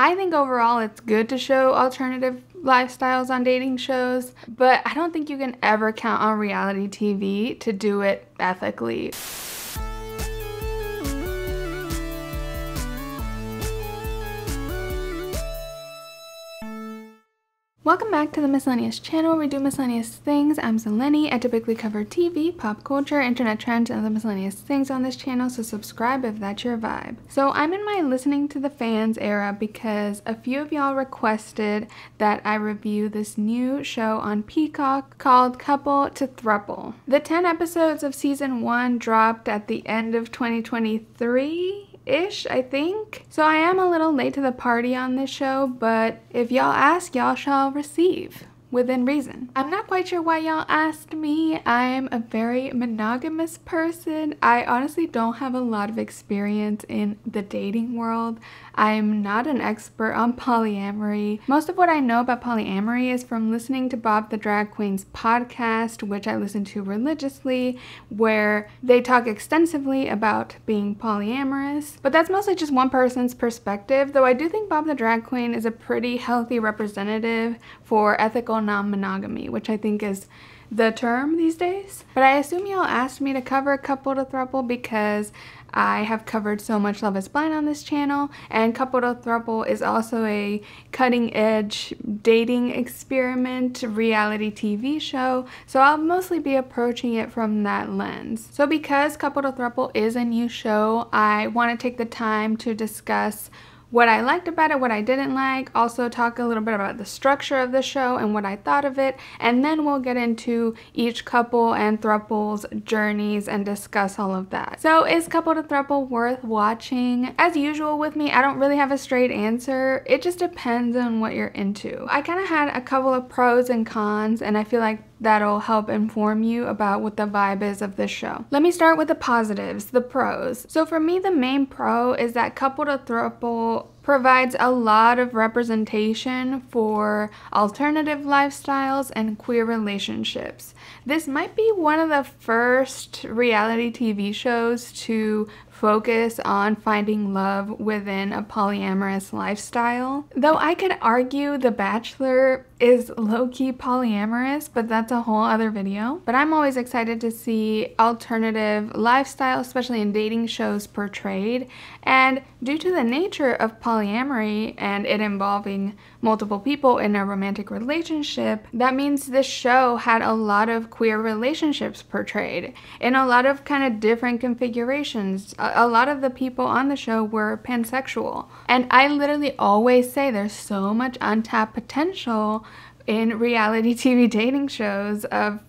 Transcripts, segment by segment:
I think overall it's good to show alternative lifestyles on dating shows, but I don't think you can ever count on reality TV to do it ethically. Welcome back to the Miscellaneous channel where we do miscellaneous things. I'm Zeleny. I typically cover TV, pop culture, internet trends, and other miscellaneous things on this channel, so subscribe if that's your vibe. So I'm in my listening to the fans era because a few of y'all requested that I review this new show on Peacock called Couple to Throuple. The 10 episodes of season 1 dropped at the end of 2023. Ish, I think. So I am a little late to the party on this show, but if y'all ask, y'all shall receive. Within reason. I'm not quite sure why y'all asked me. I'm a very monogamous person. I honestly don't have a lot of experience in the dating world. I'm not an expert on polyamory. Most of what I know about polyamory is from listening to Bob the Drag Queen's podcast, which I listen to religiously, where they talk extensively about being polyamorous. But that's mostly just one person's perspective, though I do think Bob the Drag Queen is a pretty healthy representative for ethical non-monogamy, which I think is the term these days. But I assume y'all asked me to cover Couple to Throuple because I have covered so much Love is Blind on this channel, and Couple to Throuple is also a cutting-edge dating experiment reality TV show, so I'll mostly be approaching it from that lens. So because Couple to Throuple is a new show, I want to take the time to discuss what I liked about it, what I didn't like, also talk a little bit about the structure of the show and what I thought of it, and then we'll get into each couple and throuple's journeys and discuss all of that. So is Couple to Throuple worth watching? As usual with me, I don't really have a straight answer. It just depends on what you're into. I kind of had a couple of pros and cons, and I feel like that'll help inform you about what the vibe is of this show. Let me start with the positives, the pros. So for me, the main pro is that Couple to Throuple provides a lot of representation for alternative lifestyles and queer relationships. This might be one of the first reality TV shows to focus on finding love within a polyamorous lifestyle. Though I could argue The Bachelor is low-key polyamorous, but that's a whole other video. But I'm always excited to see alternative lifestyle, especially in dating shows, portrayed. And due to the nature of polyamory and it involving multiple people in a romantic relationship, that means this show had a lot of queer relationships portrayed in a lot of kind of different configurations. A lot of the people on the show were pansexual. And I literally always say there's so much untapped potential in reality TV dating shows of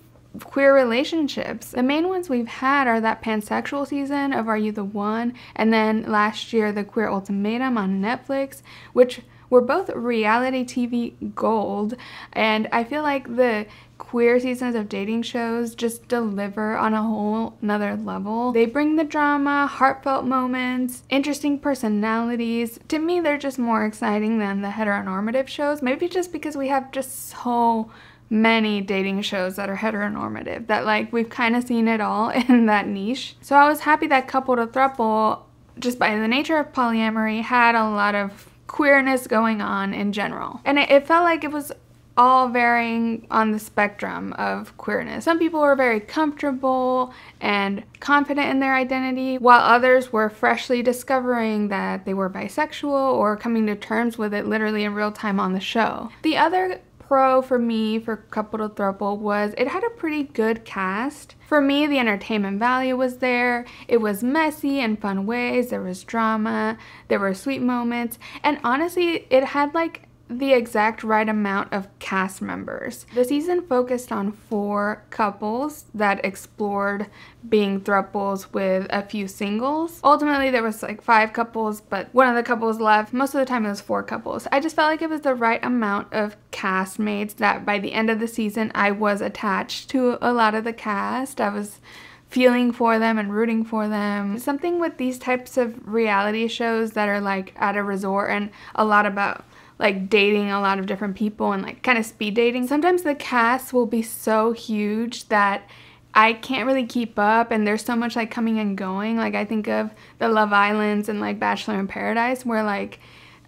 queer relationships. The main ones we've had are that pansexual season of Are You the One, and then last year the Queer Ultimatum on Netflix, which were both reality TV gold, and I feel like the queer seasons of dating shows just deliver on a whole nother level. They bring the drama, heartfelt moments, interesting personalities. To me, they're just more exciting than the heteronormative shows, maybe just because we have just so many dating shows that are heteronormative that like we've kind of seen it all in that niche. So I was happy that Couple to Throuple, just by the nature of polyamory, had a lot of queerness going on in general. And it felt like it was all varying on the spectrum of queerness. Some people were very comfortable and confident in their identity, while others were freshly discovering that they were bisexual or coming to terms with it literally in real time on the show. The other pro for me for Couple to Throuple was it had a pretty good cast. For me, the entertainment value was there. It was messy in fun ways. There was drama. There were sweet moments. And honestly, it had like the exact right amount of cast members. The season focused on 4 couples that explored being throuples with a few singles. Ultimately, there was like 5 couples, but one of the couples left. Most of the time, it was 4 couples. I just felt like it was the right amount of castmates that by the end of the season, I was attached to a lot of the cast. I was feeling for them and rooting for them. Something with these types of reality shows that are like at a resort and a lot about like dating a lot of different people and like kind of speed dating. Sometimes the cast will be so huge that I can't really keep up, and there's so much like coming and going. Like I think of the Love Islands and like Bachelor in Paradise where like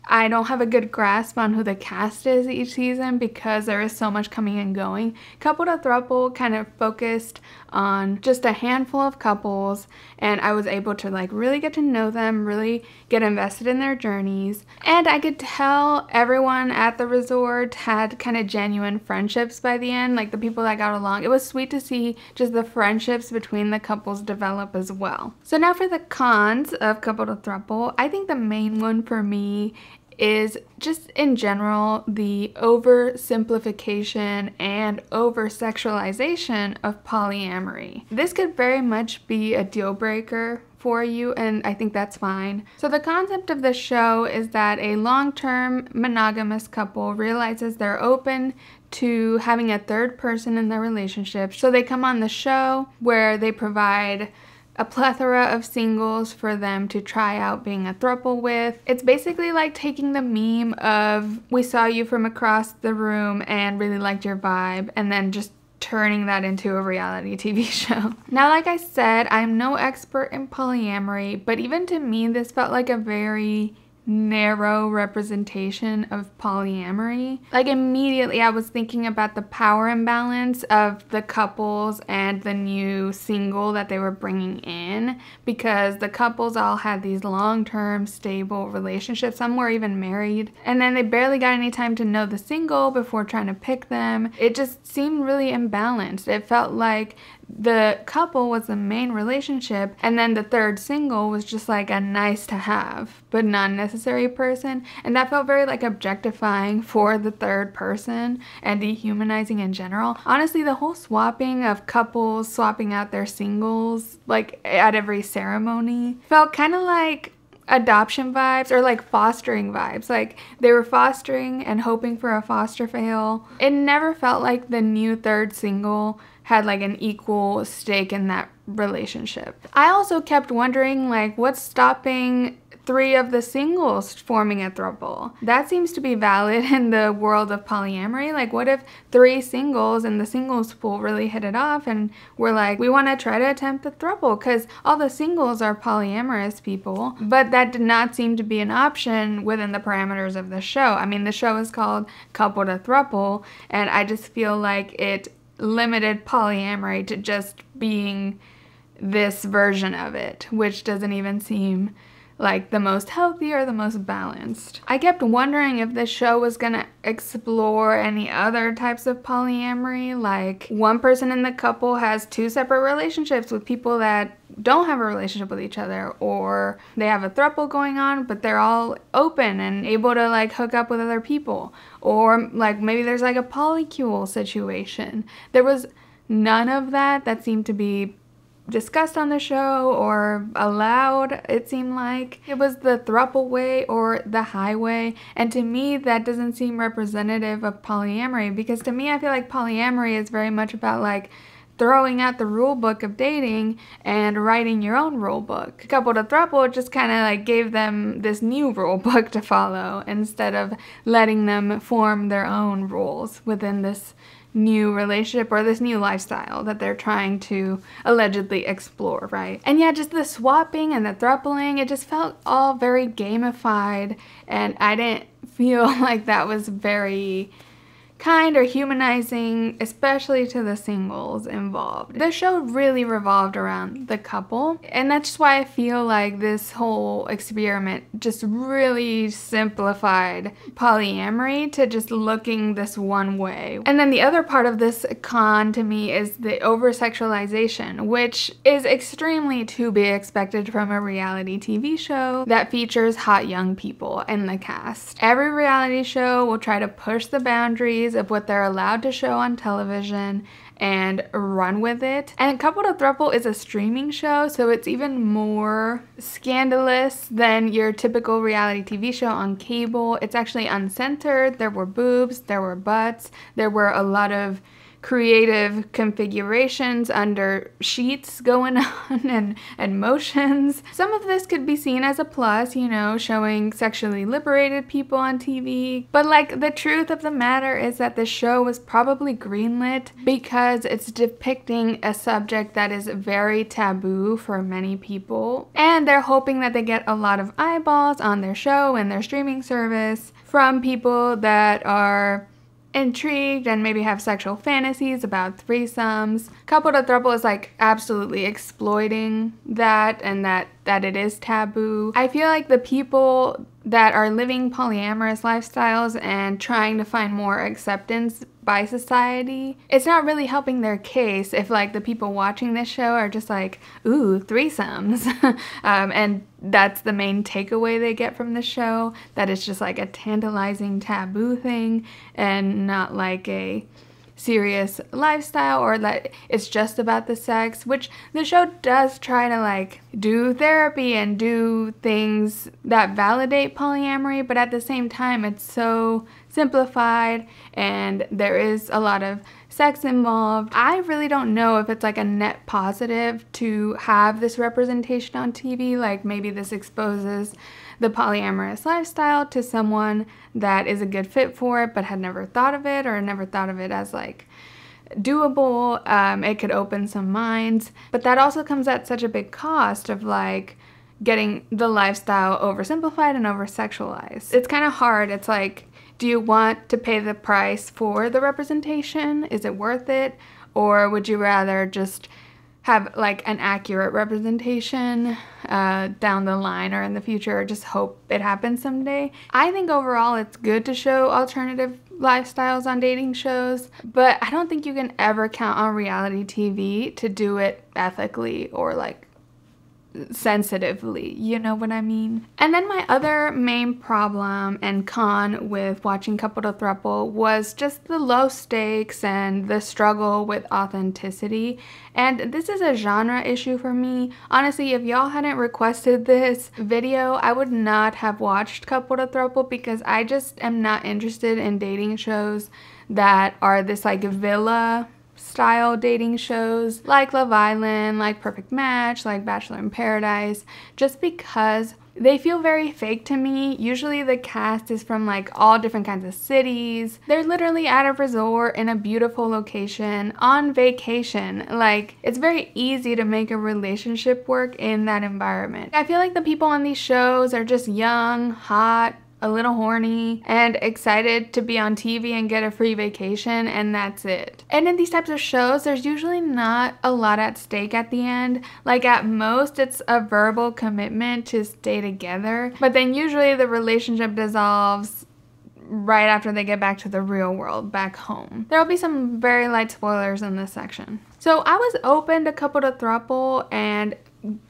I don't have a good grasp on who the cast is each season because there is so much coming and going. Couple to Throuple kind of focused on just a handful of couples, and I was able to like really get to know them, really get invested in their journeys. And I could tell everyone at the resort had kind of genuine friendships by the end, like the people that got along. It was sweet to see just the friendships between the couples develop as well. So now for the cons of Couple to Throuple, I think the main one for me is just in general the oversimplification and over-sexualization of polyamory. This could very much be a deal breaker for you, and I think that's fine. So the concept of the show is that a long-term monogamous couple realizes they're open to having a third person in their relationship. So they come on the show where they provide a plethora of singles for them to try out being a throuple with. It's basically like taking the meme of we saw you from across the room and really liked your vibe, and then just turning that into a reality TV show. Now, like I said, I'm no expert in polyamory, but even to me, this felt like a very narrow representation of polyamory. Like immediately I was thinking about the power imbalance of the couples and the new single that they were bringing in, because the couples all had these long-term stable relationships. Some were even married, and then they barely got any time to know the single before trying to pick them. It just seemed really imbalanced. It felt like the couple was the main relationship, and then the third single was just like a nice to have but not necessary person, and that felt very like objectifying for the third person and dehumanizing in general. Honestly, the whole swapping of couples swapping out their singles like at every ceremony felt kind of like adoption vibes, or like fostering vibes. Like they were fostering and hoping for a foster fail. It never felt like the new third single had like an equal stake in that relationship. I also kept wondering like what's stopping 3 of the singles forming a throuple? That seems to be valid in the world of polyamory. Like what if 3 singles in the singles pool really hit it off and we're like, we want to try to attempt a throuple, because all the singles are polyamorous people, but that did not seem to be an option within the parameters of the show. I mean, the show is called Couple to Throuple, and I just feel like it limited polyamory to just being this version of it, which doesn't even seem like the most healthy or the most balanced. I kept wondering if this show was gonna explore any other types of polyamory, like one person in the couple has 2 separate relationships with people that don't have a relationship with each other, or they have a throuple going on but they're all open and able to like hook up with other people, or like maybe there's like a polycule situation. There was none of that that seemed to be discussed on the show or allowed. It seemed like it was the throuple way or the highway, and to me that doesn't seem representative of polyamory, because to me I feel like polyamory is very much about like throwing out the rule book of dating and writing your own rule book. Couple to Throuple just kind of like gave them this new rule book to follow instead of letting them form their own rules within this new relationship or this new lifestyle that they're trying to allegedly explore, right? And yeah, just the swapping and the throupling, it just felt all very gamified, and I didn't feel like that was very kind or humanizing, especially to the singles involved. The show really revolved around the couple, and that's why I feel like this whole experiment just really simplified polyamory to just looking this one way. And then the other part of this con to me is the over-sexualization, which is extremely to be expected from a reality TV show that features hot young people in the cast. Every reality show will try to push the boundaries of what they're allowed to show on television and run with it. And Couple to Throuple is a streaming show, so it's even more scandalous than your typical reality TV show on cable. It's actually uncensored. There were boobs, there were butts, there were a lot of creative configurations under sheets going on and motions. Some of this could be seen as a plus, you know, showing sexually liberated people on TV. But like, the truth of the matter is that the show was probably greenlit because it's depicting a subject that is very taboo for many people. And they're hoping that they get a lot of eyeballs on their show and their streaming service from people that are intrigued and maybe have sexual fantasies about threesomes. Couple to Throuple is like absolutely exploiting that, and that it is taboo. I feel like the people that are living polyamorous lifestyles and trying to find more acceptance by society, it's not really helping their case if like the people watching this show are just like, ooh, threesomes. And that's the main takeaway they get from the show, that it's just like a tantalizing taboo thing and not like a serious lifestyle, or that it's just about the sex, which the show does try to like do therapy and do things that validate polyamory, but at the same time it's so simplified and there is a lot of sex involved. I really don't know if it's like a net positive to have this representation on TV. Like, maybe this exposes the polyamorous lifestyle to someone that is a good fit for it but had never thought of it, or never thought of it as like doable. It could open some minds, but that also comes at such a big cost of like getting the lifestyle oversimplified and over-sexualized. It's kind of hard. It's like, do you want to pay the price for the representation? Is it worth it? Or would you rather just have like an accurate representation down the line or in the future, or just hope it happens someday? I think overall it's good to show alternative lifestyles on dating shows, but I don't think you can ever count on reality TV to do it ethically or like sensitively, you know what I mean? And then my other main problem and con with watching Couple to Throuple was just the low stakes and the struggle with authenticity. And this is a genre issue for me. Honestly, if y'all hadn't requested this video, I would not have watched Couple to Throuple, because I just am not interested in dating shows that are this like villa style dating shows, like Love Island, like Perfect Match, like Bachelor in Paradise, just because they feel very fake to me. Usually the cast is from like all different kinds of cities. They're literally at a resort in a beautiful location on vacation. Like, it's very easy to make a relationship work in that environment. I feel like the people on these shows are just young, hot, a little horny, and excited to be on TV and get a free vacation, and that's it. And in these types of shows, there's usually not a lot at stake at the end. Like, at most, it's a verbal commitment to stay together, but then usually the relationship dissolves right after they get back to the real world, back home. There will be some very light spoilers in this section. So I was open to Couple to Throuple and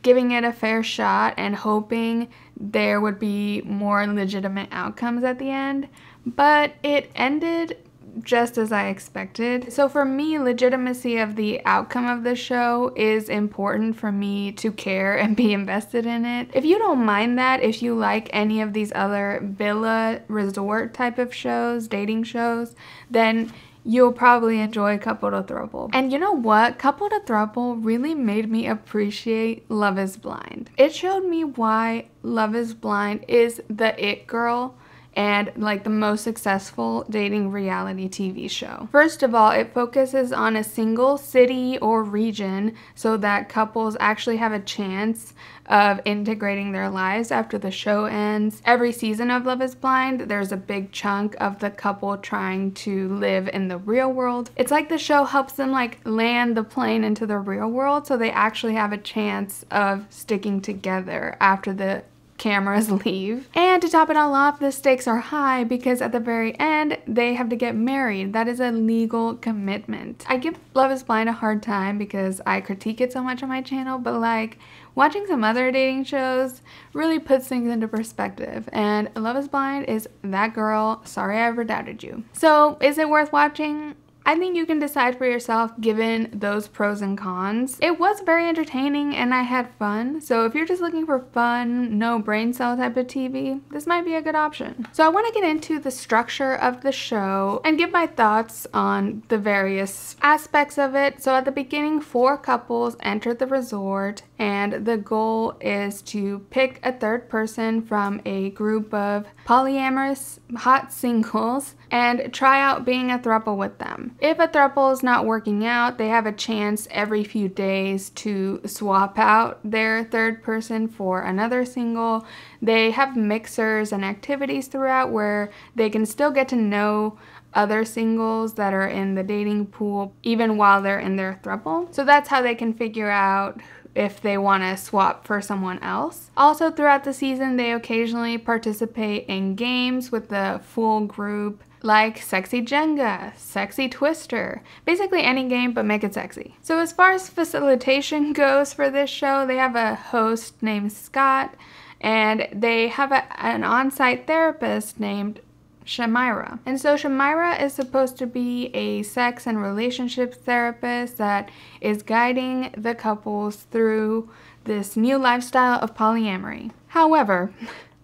giving it a fair shot and hoping there would be more legitimate outcomes at the end, but it ended just as I expected. So for me, legitimacy of the outcome of the show is important for me to care and be invested in it. If you don't mind that, if you like any of these other villa resort type of shows, dating shows, then you'll probably enjoy Couple to Throuple. And you know what? Couple to Throuple really made me appreciate Love is Blind. It showed me why Love is Blind is the it girl and like the most successful dating reality TV show. First of all, it focuses on a single city or region so that couples actually have a chance of integrating their lives after the show ends. Every season of Love is Blind, there's a big chunk of the couple trying to live in the real world. It's like the show helps them like land the plane into the real world so they actually have a chance of sticking together after the cameras leave. And to top it all off, the stakes are high because at the very end they have to get married. That is a legal commitment. I give Love is Blind a hard time because I critique it so much on my channel, but like watching some other dating shows really puts things into perspective, and Love is Blind is that girl. Sorry I ever doubted you. So is it worth watching? I think you can decide for yourself given those pros and cons. It was very entertaining and I had fun. So if you're just looking for fun, no brain cell type of TV, this might be a good option. So I want to get into the structure of the show and give my thoughts on the various aspects of it. So at the beginning, 4 couples enter the resort and the goal is to pick a third person from a group of polyamorous hot singles and try out being a throuple with them. If a throuple is not working out, they have a chance every few days to swap out their third person for another single. They have mixers and activities throughout where they can still get to know other singles that are in the dating pool even while they're in their throuple. So that's how they can figure out if they want to swap for someone else. Also throughout the season, they occasionally participate in games with the full group like Sexy Jenga, Sexy Twister, basically any game but make it sexy. So as far as facilitation goes for this show, they have a host named Scott and they have an on-site therapist named Shamira. And so Shamira is supposed to be a sex and relationship therapist that is guiding the couples through this new lifestyle of polyamory. However,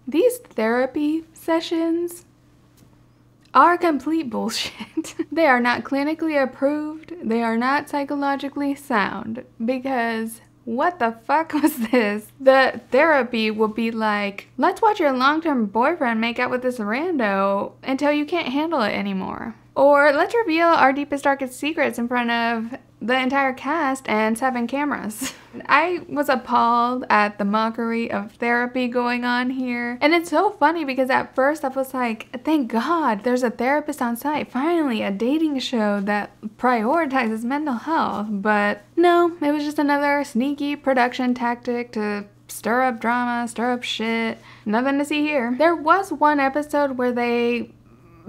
these therapy sessions are complete bullshit. They are not clinically approved. They are not psychologically sound because what the fuck was this? The therapy will be like, let's watch your long-term boyfriend make out with this rando until you can't handle it anymore. Or let's reveal our deepest, darkest secrets in front of the entire cast and 7 cameras. I was appalled at the mockery of therapy going on here. And it's so funny because at first I was like, thank God there's a therapist on site. Finally, a dating show that prioritizes mental health. But no, it was just another sneaky production tactic to stir up drama, stir up shit. Nothing to see here. There was one episode where they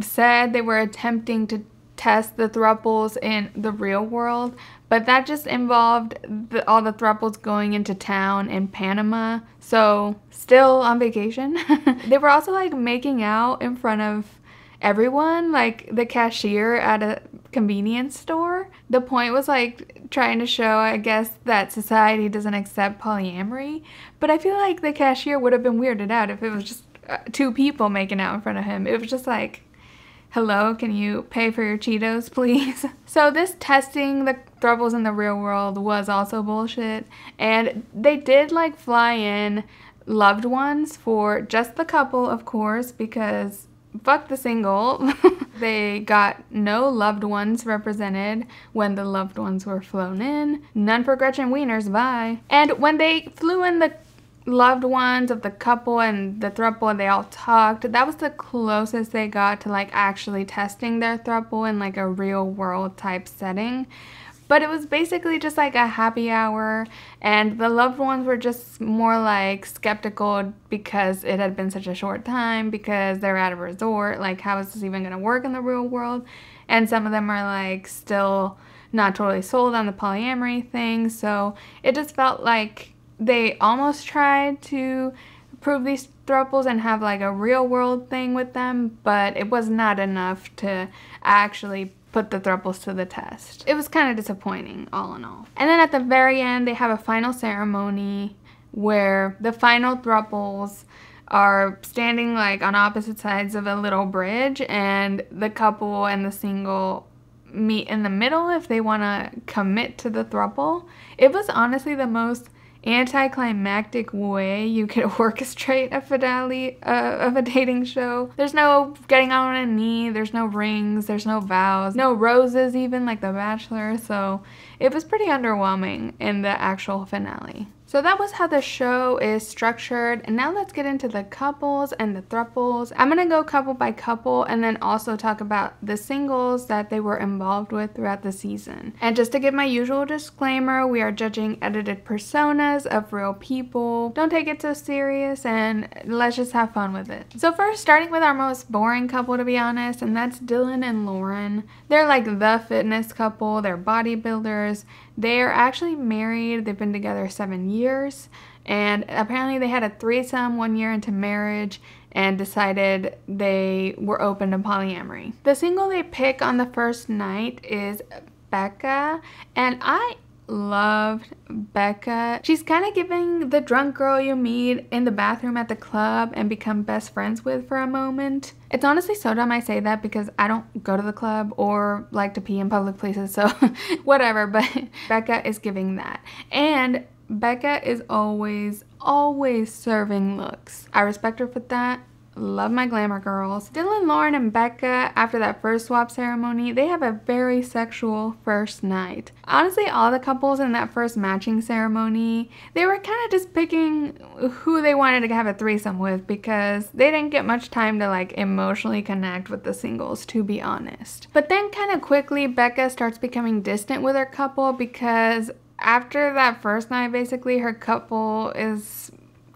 said they were attempting to test the thruples in the real world, but that just involved all the thruples going into town in Panama, so still on vacation. They were also like making out in front of everyone, like the cashier at a convenience store. The point was like trying to show, I guess, that society doesn't accept polyamory, but I feel like the cashier would have been weirded out if it was just 2 people making out in front of him. It was just like, hello, can you pay for your Cheetos, please? So this testing the thruples in the real world was also bullshit. And they did like fly in loved ones for just the couple, of course, because fuck the single. They got no loved ones represented when the loved ones were flown in. None for Gretchen Wieners, bye. And when they flew in the loved ones of the couple and the throuple and they all talked, that was the closest they got to like actually testing their throuple in like a real world type setting. But it was basically just like a happy hour and the loved ones were just more like skeptical because it had been such a short time, because they're at a resort, like how is this even gonna work in the real world? And some of them are like still not totally sold on the polyamory thing, so it just felt like they almost tried to prove these thruples and have like a real world thing with them, but it was not enough to actually put the thruples to the test. It was kind of disappointing, all in all. And then at the very end, they have a final ceremony where the final thruples are standing like on opposite sides of a little bridge, and the couple and the single meet in the middle if they want to commit to the throuple. It was honestly the most anticlimactic way you could orchestrate a finale of a dating show. There's no getting on a knee, there's no rings, there's no vows, no roses even like The Bachelor, so it was pretty underwhelming in the actual finale. So that was how the show is structured, and now let's get into the couples and the thruples. I'm gonna go couple by couple and then also talk about the singles that they were involved with throughout the season. And just to give my usual disclaimer, we are judging edited personas of real people. Don't take it so serious and let's just have fun with it. So first, starting with our most boring couple, to be honest, and that's Dylan and Lauren. They're like the fitness couple, they're bodybuilders. They are actually married, they've been together 7 years, and apparently they had a threesome 1 year into marriage and decided they were open to polyamory. The single they pick on the first night is Becca, and I loved Becca. She's kind of giving the drunk girl you meet in the bathroom at the club and become best friends with for a moment. It's honestly so dumb I say that because I don't go to the club or like to pee in public places, so whatever, but Becca is giving that. And Becca is always serving looks. I respect her for that. Love my glamour girls. Dylan, Lauren, and Becca, after that first swap ceremony, they have a very sexual first night. Honestly, all the couples in that first matching ceremony, they were kind of just picking who they wanted to have a threesome with because they didn't get much time to like emotionally connect with the singles, to be honest. But then kind of quickly, Becca starts becoming distant with her couple because after that first night, basically, her couple is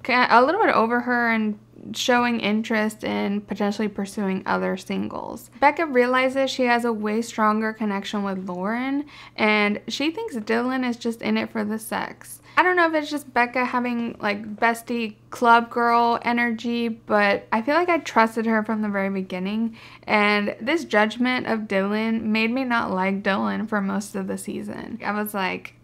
a little bit over her and showing interest in potentially pursuing other singles. Becca realizes she has a way stronger connection with Lauren, and she thinks Dylan is just in it for the sex. I don't know if it's just Becca having like bestie club girl energy, but I feel like I trusted her from the very beginning, and this judgment of Dylan made me not like Dylan for most of the season. I was like,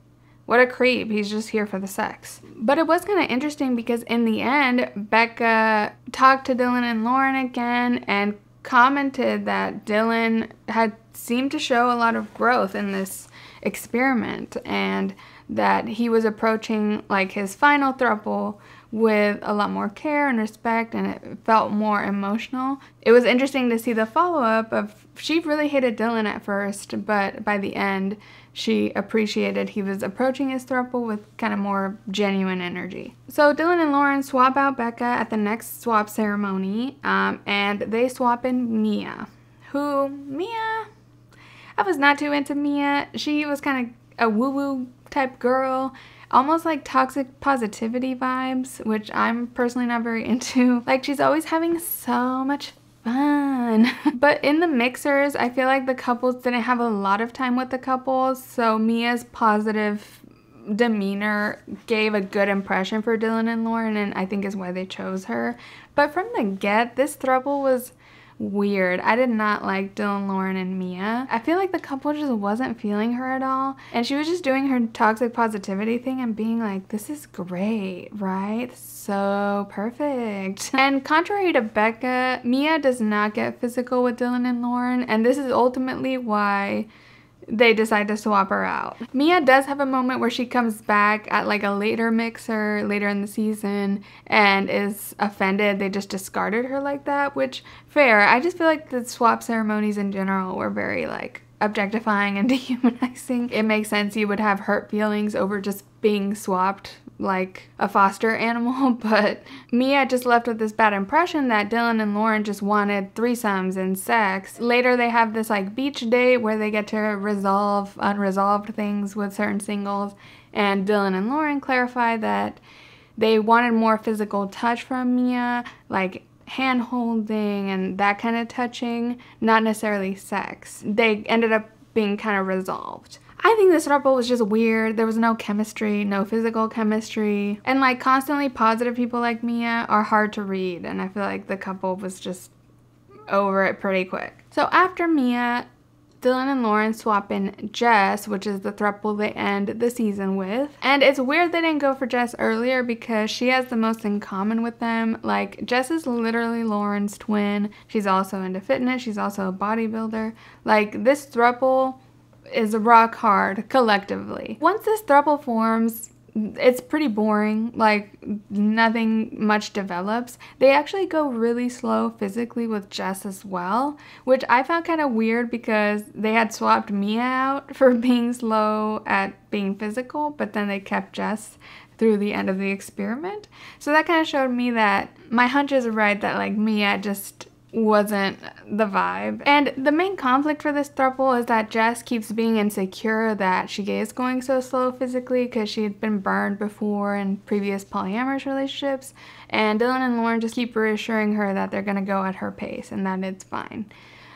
what a creep, he's just here for the sex. But it was kind of interesting because in the end, Becca talked to Dylan and Lauren again and commented that Dylan had seemed to show a lot of growth in this experiment and that he was approaching like his final throuple with a lot more care and respect, and it felt more emotional. It was interesting to see the follow-up of, she really hated Dylan at first, but by the end she appreciated he was approaching his throuple with kind of more genuine energy. So Dylan and Lauren swap out Becca at the next swap ceremony, and they swap in Mia. Mia? I was not too into Mia. She was kind of a woo-woo type girl, almost like toxic positivity vibes, which I'm personally not very into. Like, she's always having so much fun. But in the mixers, I feel like the couples didn't have a lot of time with the couples, so Mia's positive demeanor gave a good impression for Dylan and Lauren, and I think is why they chose her. But from the get, this throuple was weird. I did not like Dylan, Lauren, and Mia. I feel like the couple just wasn't feeling her at all, and she was just doing her toxic positivity thing and being like, this is great, right? So perfect. And contrary to Becca, Mia does not get physical with Dylan and Lauren, and this is ultimately why they decide to swap her out. Mia does have a moment where she comes back at like a later mixer later in the season and is offended they just discarded her like that, which fair. I just feel like the swap ceremonies in general were very like objectifying and dehumanizing. It makes sense you would have hurt feelings over just being swapped like a foster animal, but Mia just left with this bad impression that Dylan and Lauren just wanted threesomes and sex. Later they have this like beach date where they get to resolve unresolved things with certain singles, and Dylan and Lauren clarify that they wanted more physical touch from Mia, like hand holding and that kind of touching, not necessarily sex. They ended up being kind of resolved. I think this throuple was just weird. There was no chemistry, no physical chemistry, and like constantly positive people like Mia are hard to read, and I feel like the couple was just over it pretty quick. So after Mia, Dylan and Lauren swap in Jess, which is the throuple they end the season with. And it's weird they didn't go for Jess earlier because she has the most in common with them. Like, Jess is literally Lauren's twin. She's also into fitness. She's also a bodybuilder. Like, this throuple is rock hard collectively. Once this throuple forms, it's pretty boring. Like, nothing much develops. They actually go really slow physically with Jess as well, which I found kind of weird because they had swapped Mia out for being slow at being physical, but then they kept Jess through the end of the experiment. So that kind of showed me that my hunch is right, that like Mia just wasn't the vibe. And the main conflict for this throuple is that Jess keeps being insecure that she is going so slow physically because she had been burned before in previous polyamorous relationships, and Dylan and Lauren just keep reassuring her that they're gonna go at her pace and that it's fine.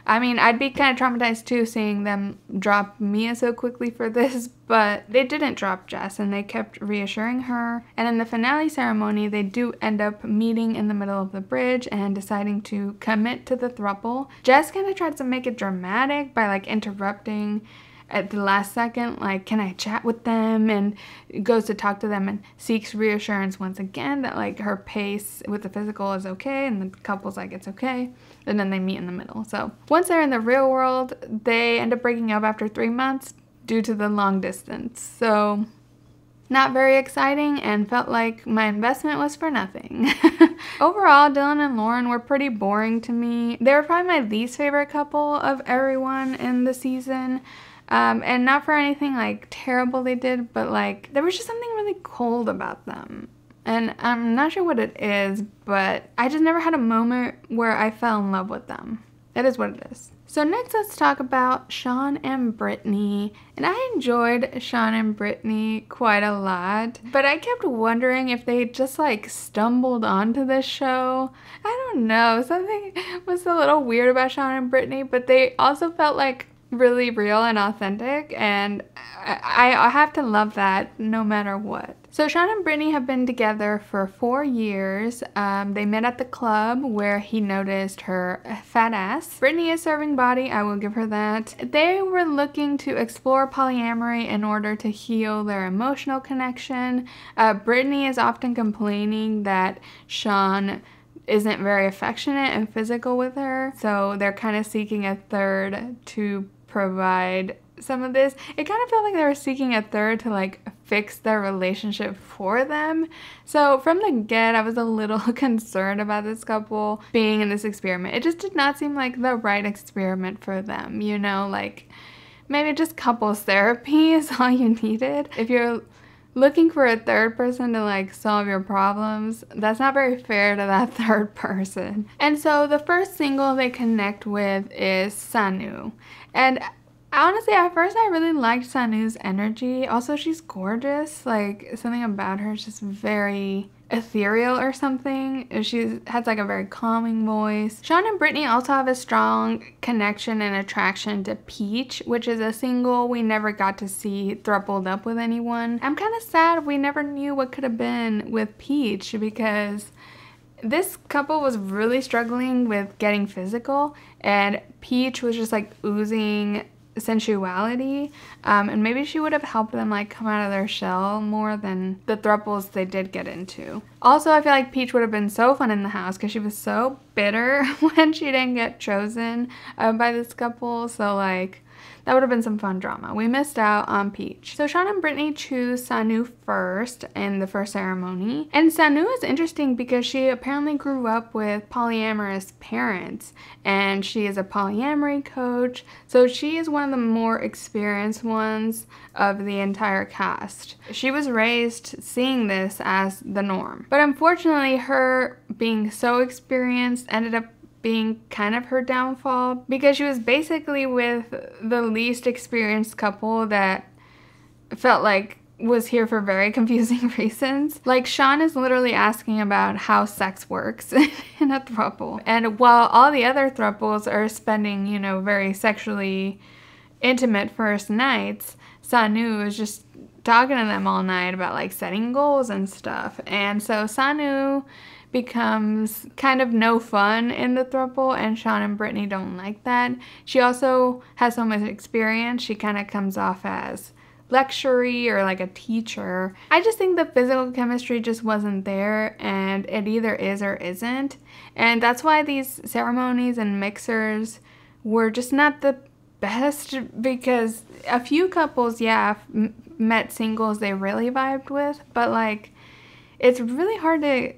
I mean, I'd be kind of traumatized too seeing them drop Mia so quickly for this, but they didn't drop Jess and they kept reassuring her. And in the finale ceremony, they do end up meeting in the middle of the bridge and deciding to commit to the throuple. Jess kind of tries to make it dramatic by like interrupting at the last second, like, can I chat with them, and goes to talk to them and seeks reassurance once again that like her pace with the physical is okay, and the couple's like, it's okay, and then they meet in the middle. So once they're in the real world, they end up breaking up after 3 months due to the long distance. So not very exciting, and felt like my investment was for nothing. Overall, Dylan and Lauren were pretty boring to me. They were probably my least favorite couple of everyone in the season. And not for anything like terrible they did, but like there was just something really cold about them. And I'm not sure what it is, but I just never had a moment where I fell in love with them. That is what it is. So next, let's talk about Sean and Brittne. And I enjoyed Sean and Brittne quite a lot, but I kept wondering if they just like stumbled onto this show. I don't know, something was a little weird about Sean and Brittne, but they also felt like really real and authentic, and I have to love that no matter what. So Sean and Brittne have been together for 4 years. They met at the club where he noticed her fat ass. Brittne is serving body, I will give her that. They were looking to explore polyamory in order to heal their emotional connection. Brittne is often complaining that Sean isn't very affectionate and physical with her, so they're kind of seeking a third to provide some of this. It kind of felt like they were seeking a third to like fix their relationship for them. So from the get, I was a little concerned about this couple being in this experiment. It just did not seem like the right experiment for them, you know, like maybe just couples therapy is all you needed. If you're looking for a third person to like solve your problems, that's not very fair to that third person. And so the first single they connect with is Sanu. And honestly, at first I really liked Sanu's energy. Also, she's gorgeous. Like, something about her is just very ethereal or something. She has like a very calming voice. Sean and Brittne also have a strong connection and attraction to Peach, which is a single we never got to see throupled up with anyone. I'm kind of sad we never knew what could have been with Peach, because this couple was really struggling with getting physical, and Peach was just like oozing sensuality, and maybe she would have helped them like come out of their shell more than the thruples they did get into. Also, I feel like Peach would have been so fun in the house because she was so bitter when she didn't get chosen by this couple, so like that would have been some fun drama. We missed out on Peach. So Sean and Brittne choose Sanu first in the first ceremony. And Sanu is interesting because she apparently grew up with polyamorous parents, and she is a polyamory coach. So she is one of the more experienced ones of the entire cast. She was raised seeing this as the norm. But unfortunately, her being so experienced ended up being kind of her downfall, because she was basically with the least experienced couple that felt like was here for very confusing reasons. Like, Sean is literally asking about how sex works in a throuple, and while all the other throuples are spending, you know, very sexually intimate first nights, Sanu is just talking to them all night about like setting goals and stuff. And so Sanu becomes kind of no fun in the throuple, and Sean and Brittne don't like that. She also has so much experience, she kind of comes off as lectury or like a teacher. I just think the physical chemistry just wasn't there, and it either is or isn't. And that's why these ceremonies and mixers were just not the best, because a few couples, yeah, met singles they really vibed with, but like it's really hard to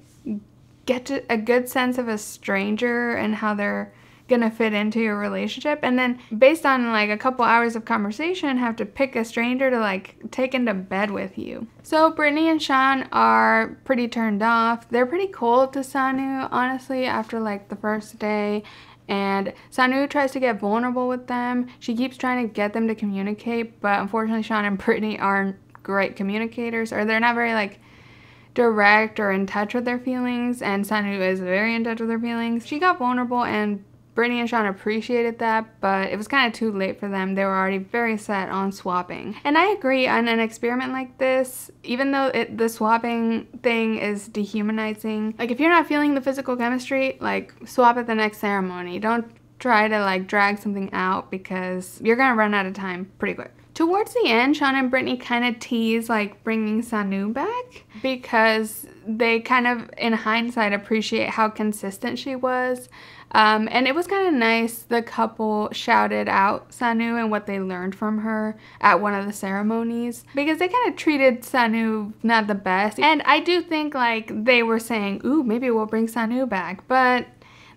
get to a good sense of a stranger and how they're gonna fit into your relationship, and then based on like a couple hours of conversation have to pick a stranger to like take into bed with you. So Brittne and Sean are pretty turned off. They're pretty cold to Sanu, honestly, after like the first day, and Sanu tries to get vulnerable with them. She keeps trying to get them to communicate, but unfortunately Sean and Brittne aren't great communicators, or they're not very like direct or in touch with their feelings, and Sanu is very in touch with her feelings. She got vulnerable, and Brittne and Sean appreciated that, but it was kind of too late for them. They were already very set on swapping. And I agree, on an experiment like this, even though the swapping thing is dehumanizing, like if you're not feeling the physical chemistry, like swap at the next ceremony. Don't try to like drag something out because you're gonna run out of time pretty quick. Towards the end, Sean and Brittne kind of tease like bringing Sanu back because they kind of, in hindsight, appreciate how consistent she was. And it was kind of nice. The couple shouted out Sanu and what they learned from her at one of the ceremonies because they kind of treated Sanu not the best. And I do think like they were saying, ooh, maybe we'll bring Sanu back. But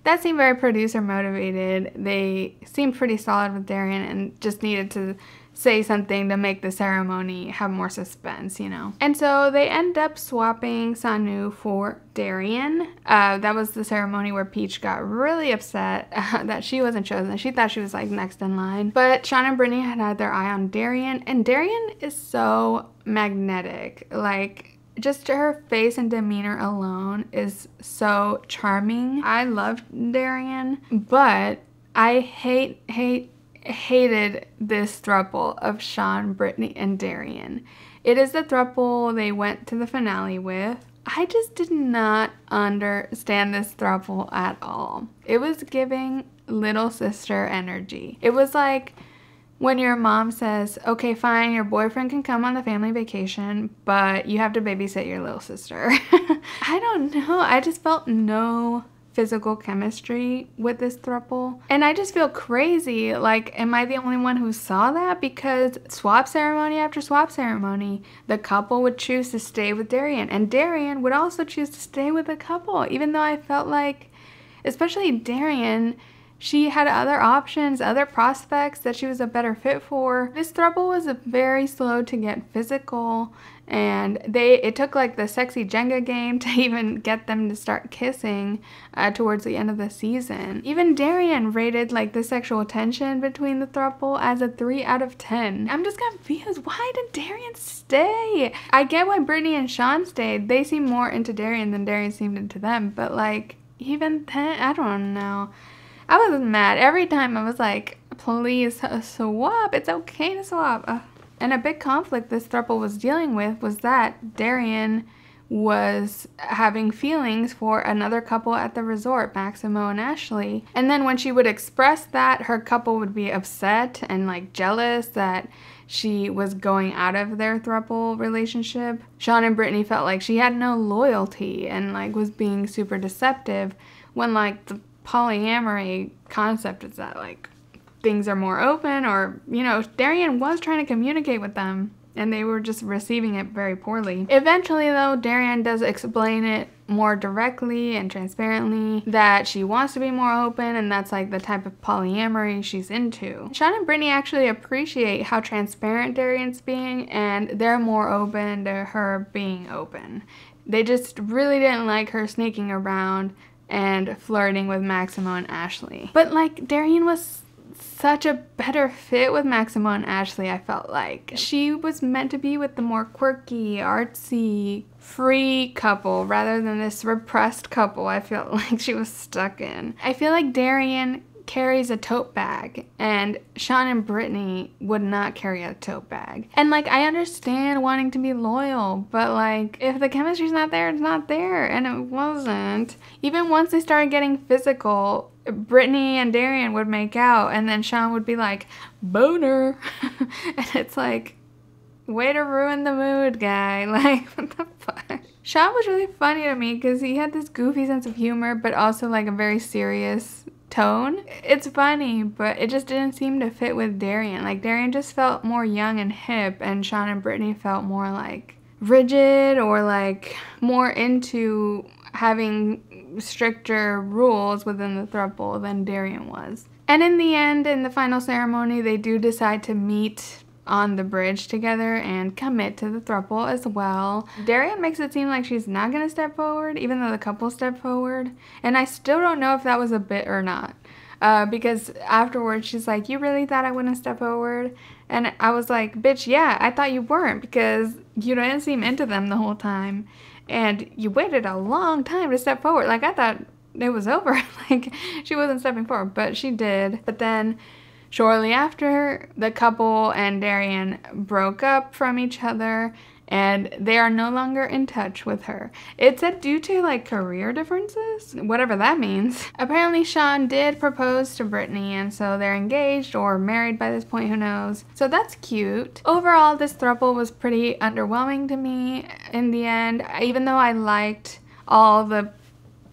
that seemed very producer motivated. They seemed pretty solid with Darian and just needed to say something to make the ceremony have more suspense, you know. And so they end up swapping Sanu for Darian. That was the ceremony where Peach got really upset that she wasn't chosen. She thought she was like next in line. But Sean and Brittne had their eye on Darian, and Darian is so magnetic. Like, just her face and demeanor alone is so charming. I love Darian, but I hated this throuple of Sean, Brittne, and Darian. It is the throuple they went to the finale with. I just did not understand this throuple at all. It was giving little sister energy. It was like when your mom says, okay, fine, your boyfriend can come on the family vacation, but you have to babysit your little sister. I don't know. I just felt no physical chemistry with this throuple. And I just feel crazy. Like, am I the only one who saw that? Because swap ceremony after swap ceremony, the couple would choose to stay with Darian. And Darian would also choose to stay with the couple. Even though I felt like, especially Darian, she had other options, other prospects that she was a better fit for. This throuple was very slow to get physical, and it took like the sexy Jenga game to even get them to start kissing towards the end of the season. Even Darian rated like the sexual tension between the throuple as a 3 out of 10. I'm just confused. Why did Darian stay? I get why Brittne and Sean stayed. They seem more into Darian than Darian seemed into them, but like even then, I don't know. I was mad. Every time I was like, please swap. It's okay to swap. And a big conflict this throuple was dealing with was that Darian was having feelings for another couple at the resort, Maximo and Ashley. And then when she would express that, her couple would be upset and like jealous that she was going out of their throuple relationship. Sean and Brittne felt like she had no loyalty and like was being super deceptive when like the polyamory concept is that like things are more open, or you know, Darian was trying to communicate with them and they were just receiving it very poorly. Eventually though, Darian does explain it more directly and transparently that she wants to be more open, and that's like the type of polyamory she's into. Sean and Brittne actually appreciate how transparent Darian's being, and they're more open to her being open. They just really didn't like her sneaking around and flirting with Maximo and Ashley. But like Darian was such a better fit with Maximo and Ashley, I felt like. She was meant to be with the more quirky, artsy, free couple rather than this repressed couple I felt like she was stuck in. I feel like Darian carries a tote bag and Sean and Brittne would not carry a tote bag. And like, I understand wanting to be loyal, but like if the chemistry's not there, it's not there, and it wasn't. Even once they started getting physical, Brittne and Darian would make out and then Sean would be like, boner. And it's like, way to ruin the mood, guy. Like, what the fuck? Sean was really funny to me because he had this goofy sense of humor but also like a very serious tone. It's funny, but it just didn't seem to fit with Darian. Like, Darian just felt more young and hip, and Sean and Brittne felt more like rigid or like more into having stricter rules within the throuple than Darian was. And in the end, in the final ceremony, they do decide to meet on the bridge together and commit to the throuple as well. Darian makes it seem like she's not gonna step forward, even though the couple stepped forward. And I still don't know if that was a bit or not. Because afterwards she's like, you really thought I wouldn't step forward? And I was like, bitch, yeah, I thought you weren't, because you didn't seem into them the whole time. And you waited a long time to step forward. Like, I thought it was over. Like, she wasn't stepping forward, but she did. But then shortly after, the couple and Darian broke up from each other, and they are no longer in touch with her. It said due to like career differences, whatever that means. Apparently Sean did propose to Brittne, and so they're engaged or married by this point, who knows. So that's cute. Overall, this throuple was pretty underwhelming to me in the end, even though I liked all the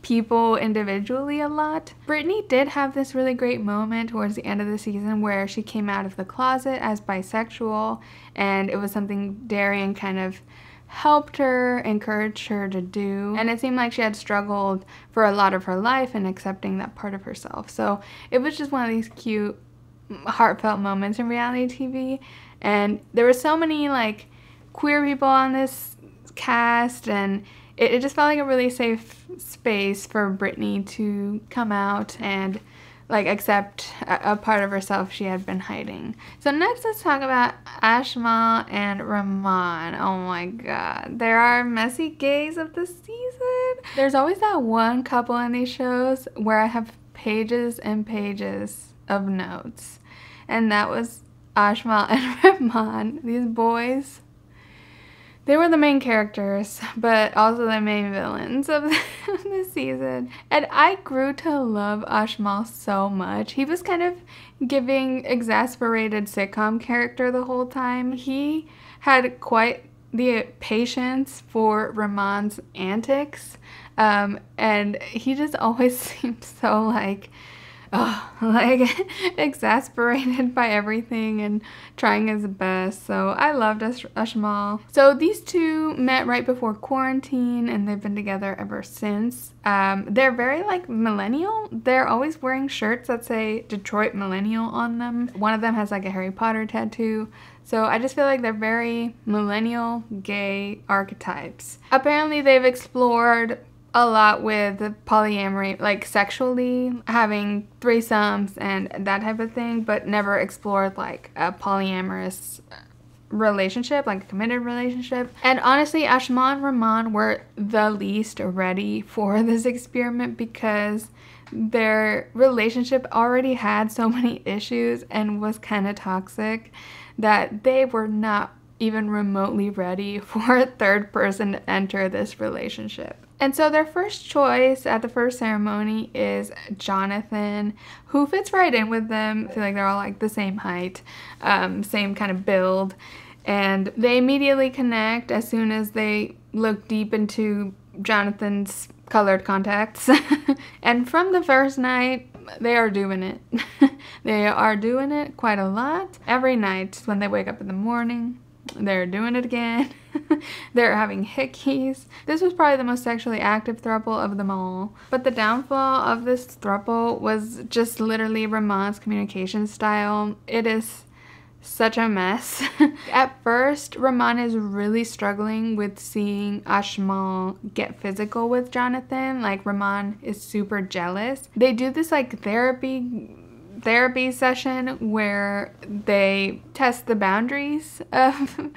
people individually a lot. Brittne did have this really great moment towards the end of the season where she came out of the closet as bisexual, and it was something Darian kind of helped her, encouraged her to do, and it seemed like she had struggled for a lot of her life in accepting that part of herself. So it was just one of these cute, heartfelt moments in reality TV, and there were so many like queer people on this cast, and it just felt like a really safe space for Brittne to come out and like accept a part of herself she had been hiding. So next, let's talk about Ashmal and Rehman. Oh my god, there are messy gays of the season. There's always that one couple in these shows where I have pages and pages of notes, and that was Ashmal and Rehman. These boys, they were the main characters, but also the main villains of this season. And I grew to love Ashmal so much. He was kind of giving exasperated sitcom character the whole time. He had quite the patience for Rehman's antics, and he just always seemed so like exasperated by everything and trying his best. So I loved Ashmal. So these two met right before quarantine, and they've been together ever since. They're very like millennial. They're always wearing shirts that say Detroit Millennial on them. One of them has like a Harry Potter tattoo. So I just feel like they're very millennial gay archetypes. Apparently they've explored a lot with polyamory, like sexually having threesomes and that type of thing, but never explored like a polyamorous relationship, like a committed relationship. And honestly, Ashmal and Rehman were the least ready for this experiment because their relationship already had so many issues and was kind of toxic that they were not even remotely ready for a third person to enter this relationship. And so their first choice at the first ceremony is Jonathan, who fits right in with them. I feel like they're all like the same height, same kind of build, and they immediately connect as soon as they look deep into Jonathan's colored contacts. And from the first night, they are doing it. They are doing it quite a lot. Every night when they wake up in the morning, they're doing it again. They're having hickeys. This was probably the most sexually active throuple of them all. But the downfall of this throuple was just literally Rehman's communication style. It is such a mess. At first, Rehman is really struggling with seeing Ashmal get physical with Jonathan. Like, Rehman is super jealous. They do this like therapy session where they test the boundaries of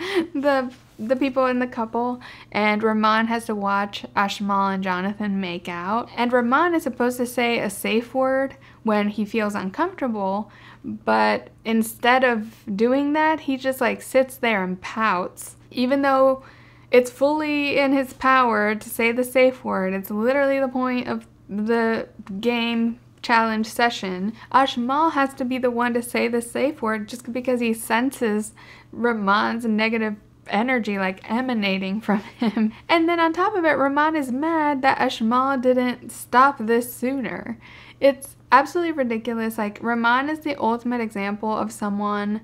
the people in the couple, and Rehman has to watch Ashmal and Jonathan make out, and Rehman is supposed to say a safe word when he feels uncomfortable, but instead of doing that, he just like sits there and pouts, even though it's fully in his power to say the safe word. It's literally the point of the game challenge session. Ashmal has to be the one to say the safe word just because he senses Rehman's negative energy like emanating from him. And then on top of it, Rehman is mad that Ashmal didn't stop this sooner. It's absolutely ridiculous. Like, Rehman is the ultimate example of someone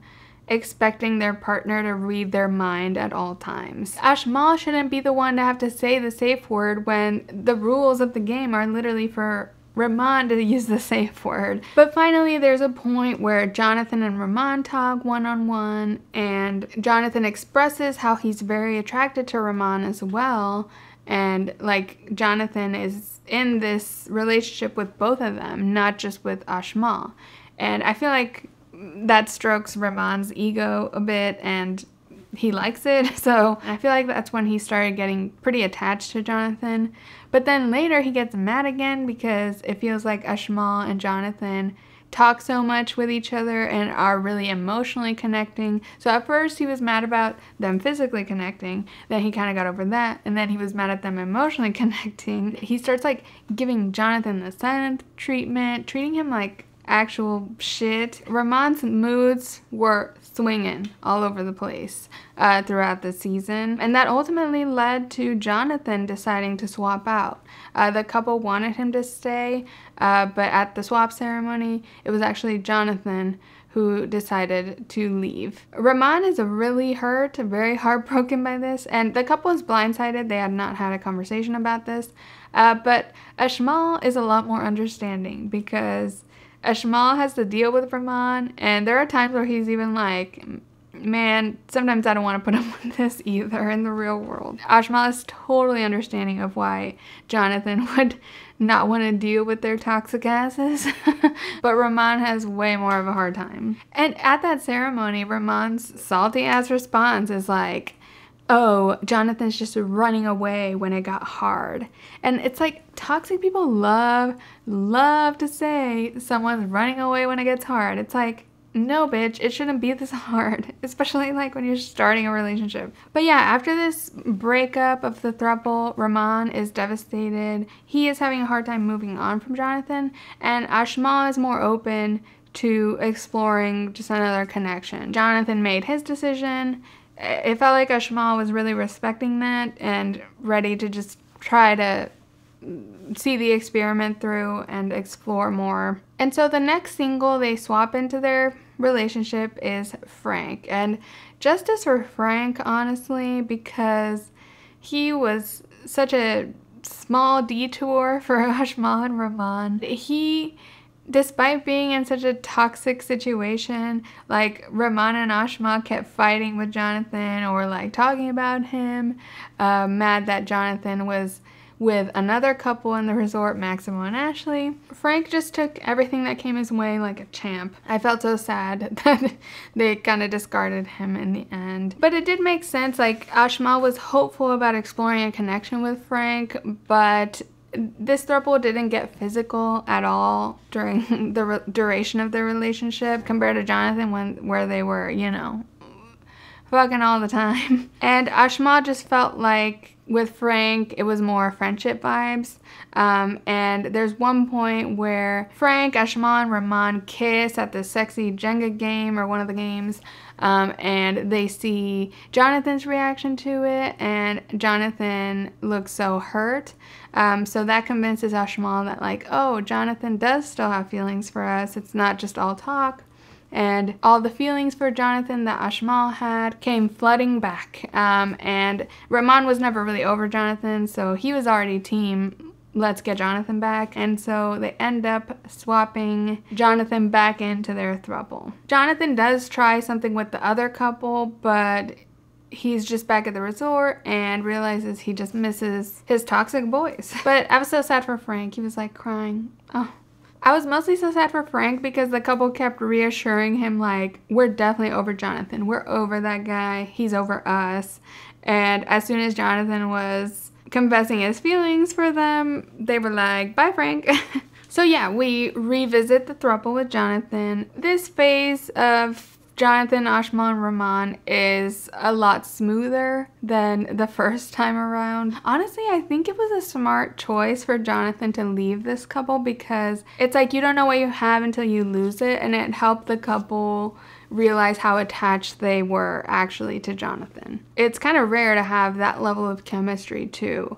expecting their partner to read their mind at all times. Ashmal shouldn't be the one to have to say the safe word when the rules of the game are literally for Rehman to use the safe word. But finally, there's a point where Jonathan and Rehman talk one-on-one, and Jonathan expresses how he's very attracted to Rehman as well, and like Jonathan is in this relationship with both of them, not just with Ashmal. And I feel like that strokes Rehman's ego a bit, and he likes it. So I feel like that's when he started getting pretty attached to Jonathan. But then later he gets mad again because it feels like Ashmal and Jonathan talk so much with each other and are really emotionally connecting. So at first he was mad about them physically connecting, then he kind of got over that, and then he was mad at them emotionally connecting. He starts like giving Jonathan the silent treatment, treating him like actual shit. Rehman's moods were swinging all over the place throughout the season, and that ultimately led to Jonathan deciding to swap out. The couple wanted him to stay, but at the swap ceremony, it was actually Jonathan who decided to leave. Rehman is really hurt, very heartbroken by this, and the couple is blindsided. They had not had a conversation about this, but Ashmal is a lot more understanding because Ashmal has to deal with Rehman, and there are times where he's even like, man, sometimes I don't want to put up with this either in the real world. Ashmal is totally understanding of why Jonathan would not want to deal with their toxic asses, but Rehman has way more of a hard time. And at that ceremony, Rehman's salty ass response is like, oh, Jonathan's just running away when it got hard. And it's like toxic people love to say someone's running away when it gets hard. It's like, no, bitch, it shouldn't be this hard, especially like when you're starting a relationship. But yeah, after this breakup of the throuple, Rehman is devastated. He is having a hard time moving on from Jonathan, and Ashmal is more open to exploring just another connection. Jonathan made his decision. It felt like Ashmal was really respecting that and ready to just try to see the experiment through and explore more. And so the next single they swap into their relationship is Frank. And justice for Frank, honestly, because he was such a small detour for Ashmal and Rehman. He, despite being in such a toxic situation, like Rehman and Ashmal kept fighting with Jonathan or like talking about him, mad that Jonathan was with another couple in the resort, Maximo and Ashley. Frank just took everything that came his way like a champ. I felt so sad that they kind of discarded him in the end. But it did make sense. Like, Ashmal was hopeful about exploring a connection with Frank, but this throuple didn't get physical at all during the duration of their relationship compared to Jonathan where they were, you know, fucking all the time. And Ashmal just felt like with Frank, it was more friendship vibes. And there's one point where Frank, Ashmal, and Rehman kiss at the sexy Jenga game or one of the games. And they see Jonathan's reaction to it, and Jonathan looks so hurt. So that convinces Ashmal that like, oh, Jonathan does still have feelings for us. It's not just all talk. And all the feelings for Jonathan that Ashmal had came flooding back. And Rehman was never really over Jonathan, so he was already team, let's get Jonathan back. And so they end up swapping Jonathan back into their throuple. Jonathan does try something with the other couple, but he's just back at the resort and realizes he just misses his toxic boys. But I was so sad for Frank. He was like crying. Oh. I was mostly so sad for Frank because the couple kept reassuring him like, we're definitely over Jonathan. We're over that guy. He's over us. And as soon as Jonathan was confessing his feelings for them, they were like, bye, Frank. So yeah, we revisit the throuple with Jonathan. This phase of Jonathan, Ashmal, and Rehman is a lot smoother than the first time around. Honestly, I think it was a smart choice for Jonathan to leave this couple because it's like you don't know what you have until you lose it, and it helped the couple realize how attached they were actually to Jonathan. It's kind of rare to have that level of chemistry too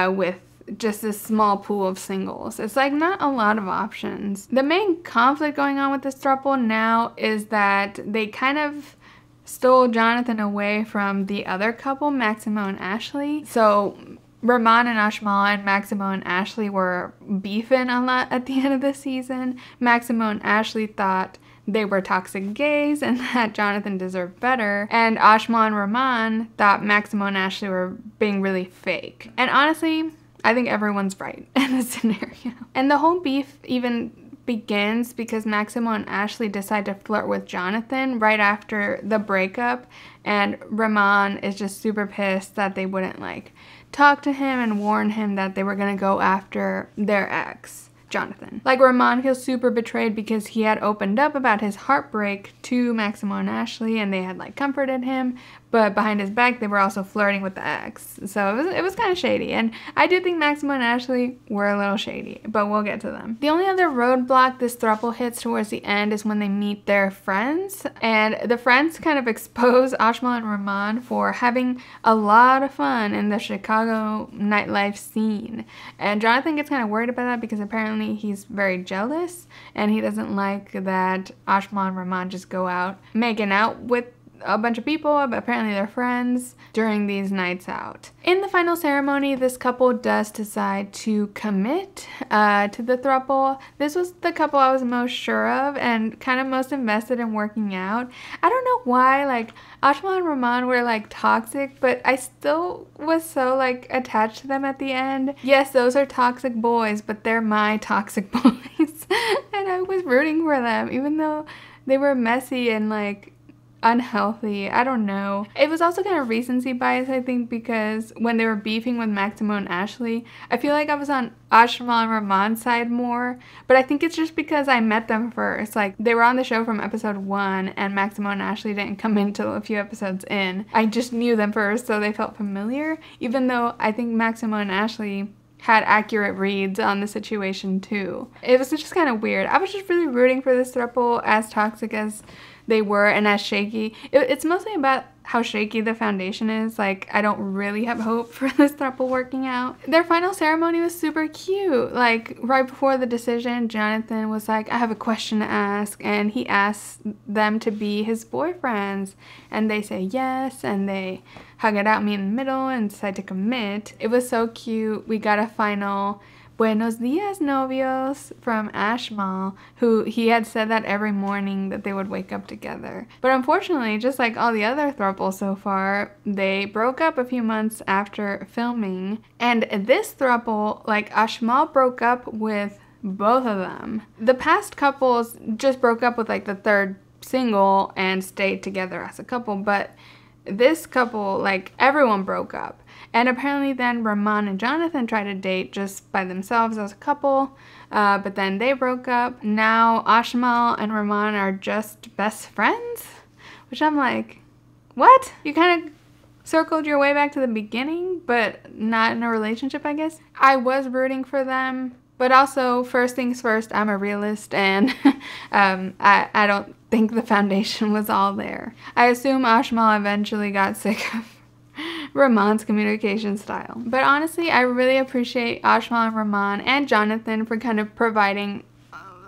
with just this small pool of singles. It's like not a lot of options. The main conflict going on with this throuple now is that they kind of stole Jonathan away from the other couple, Maximo and Ashley. So Rehman and Ashmal and Maximo and Ashley were beefing a lot at the end of the season. Maximo and Ashley thought they were toxic gays and that Jonathan deserved better. And Ashmal and Rehman thought Maximo and Ashley were being really fake. And honestly, I think everyone's right in this scenario. And the whole beef even begins because Maximo and Ashley decide to flirt with Jonathan right after the breakup, and Rehman is just super pissed that they wouldn't like talk to him and warn him that they were gonna go after their ex, Jonathan. Like, Rehman feels super betrayed because he had opened up about his heartbreak to Maximo and Ashley, and they had like comforted him, but behind his back they were also flirting with the ex. So it was kind of shady, and I do think Maximo and Ashley were a little shady, but we'll get to them. The only other roadblock this throuple hits towards the end is when they meet their friends, and the friends kind of expose Ashmal and Rehman for having a lot of fun in the Chicago nightlife scene. And Jonathan gets kind of worried about that because apparently he's very jealous, and he doesn't like that Ashmal and Rehman just go out making out with a bunch of people, but apparently they're friends, during these nights out. In the final ceremony, this couple does decide to commit to the throuple. This was the couple I was most sure of and kind of most invested in working out. I don't know why, like, Ashmal and Rehman were like toxic, but I still was so like attached to them at the end. Yes, those are toxic boys, but they're my toxic boys. And I was rooting for them, even though they were messy and like unhealthy. I don't know. It was also kind of recency bias, I think, because when they were beefing with Maximo and Ashley, I feel like I was on Ashmal and Rehman's side more, but I think it's just because I met them first. Like, they were on the show from episode 1, and Maximo and Ashley didn't come in until a few episodes in. I just knew them first, so they felt familiar, even though I think Maximo and Ashley had accurate reads on the situation too. It was just kind of weird. I was just really rooting for this throuple, as toxic as they were and as shaky. It's mostly about how shaky the foundation is. Like, I don't really have hope for this throuple working out. Their final ceremony was super cute. Like, right before the decision, Jonathan was like, I have a question to ask, and he asks them to be his boyfriends, and they say yes, and they hug it out, meet in the middle, and decide to commit. It was so cute. We got a final Buenos dias, novios, from Ashmal, who he had said that every morning that they would wake up together. But unfortunately, just like all the other throuples so far, they broke up a few months after filming. And this throuple, like, Ashmal broke up with both of them. The past couples just broke up with like the third single and stayed together as a couple, but this couple, like, everyone broke up. And apparently then Rehman and Jonathan tried to date just by themselves as a couple, but then they broke up. Now Ashmal and Rehman are just best friends, which I'm like, what? You kind of circled your way back to the beginning, but not in a relationship, I guess. I was rooting for them, but also, first things first, I'm a realist, and I don't think the foundation was all there. I assume Ashmal eventually got sick of Rehman's communication style. But honestly, I really appreciate Ashmal and Rehman and Jonathan for kind of providing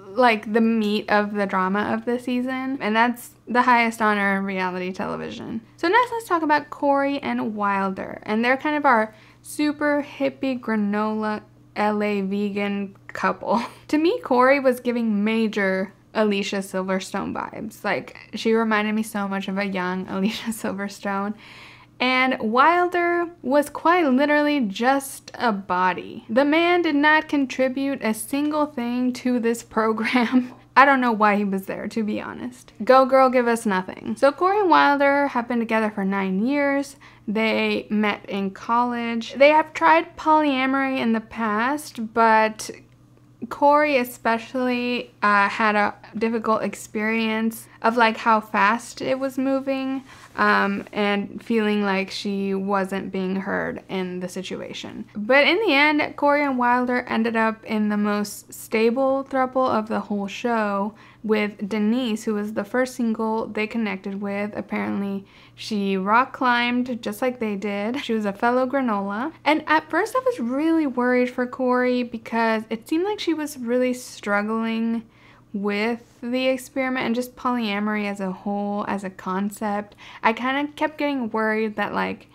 like the meat of the drama of the season, and that's the highest honor in reality television. So next, let's talk about Corey and Wilder, and they're kind of our super hippie granola LA vegan couple. To me, Corey was giving major Alicia Silverstone vibes. Like, she reminded me so much of a young Alicia Silverstone. And Wilder was quite literally just a body. The man did not contribute a single thing to this program. I don't know why he was there, to be honest. Go girl, give us nothing. So Corey and Wilder have been together for 9 years. They met in college. They have tried polyamory in the past, but Corey especially had a difficult experience of like how fast it was moving, and feeling like she wasn't being heard in the situation. But in the end, Corey and Wilder ended up in the most stable throuple of the whole show with Denise, who was the first single they connected with. Apparently, she rock climbed just like they did. She was a fellow granola. And at first I was really worried for Corey because it seemed like she was really struggling with the experiment and just polyamory as a whole, as a concept. I kind of kept getting worried that like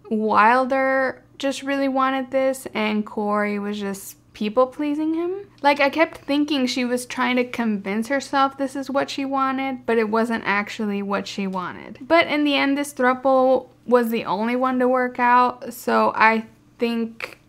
Wilder just really wanted this and Corey was just people pleasing him. Like, I kept thinking she was trying to convince herself this is what she wanted, but it wasn't actually what she wanted. But in the end, this throuple was the only one to work out, so I think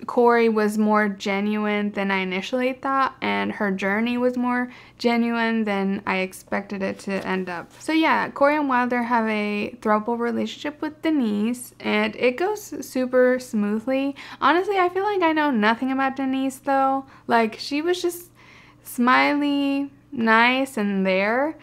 Corey was more genuine than I initially thought, and her journey was more genuine than I expected it to end up. So yeah, Corey and Wilder have a throuple relationship with Denise, and it goes super smoothly. Honestly, I feel like I know nothing about Denise though. Like, she was just smiley, nice, and there.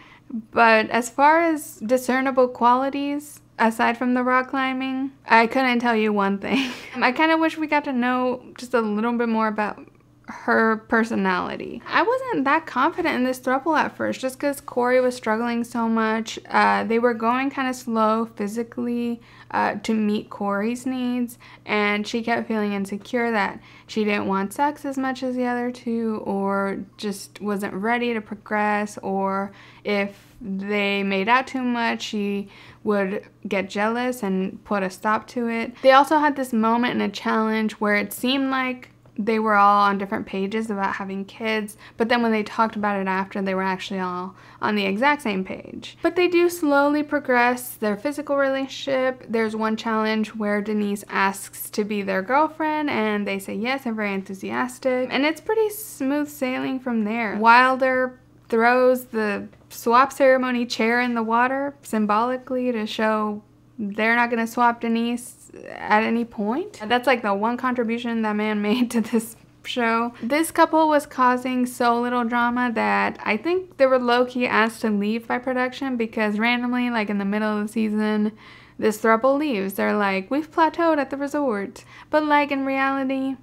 But as far as discernible qualities, aside from the rock climbing, I couldn't tell you one thing. I kind of wish we got to know just a little bit more about her personality. I wasn't that confident in this throuple at first just because Corey was struggling so much. They were going kind of slow physically to meet Corey's needs, and she kept feeling insecure that she didn't want sex as much as the other two, or just wasn't ready to progress, or if they made out too much, she would get jealous and put a stop to it. They also had this moment in a challenge where it seemed like they were all on different pages about having kids, but then when they talked about it after, they were actually all on the exact same page. But they do slowly progress their physical relationship. There's one challenge where Denise asks to be their girlfriend, and they say yes, they're very enthusiastic, and it's pretty smooth sailing from there. Wilder throws the swap ceremony chair in the water symbolically to show they're not going to swap Denise at any point. That's like the one contribution that man made to this show. This couple was causing so little drama that I think they were low-key asked to leave by production, because randomly, like in the middle of the season, this throuple leaves. They're like, we've plateaued at the resort. But like in reality,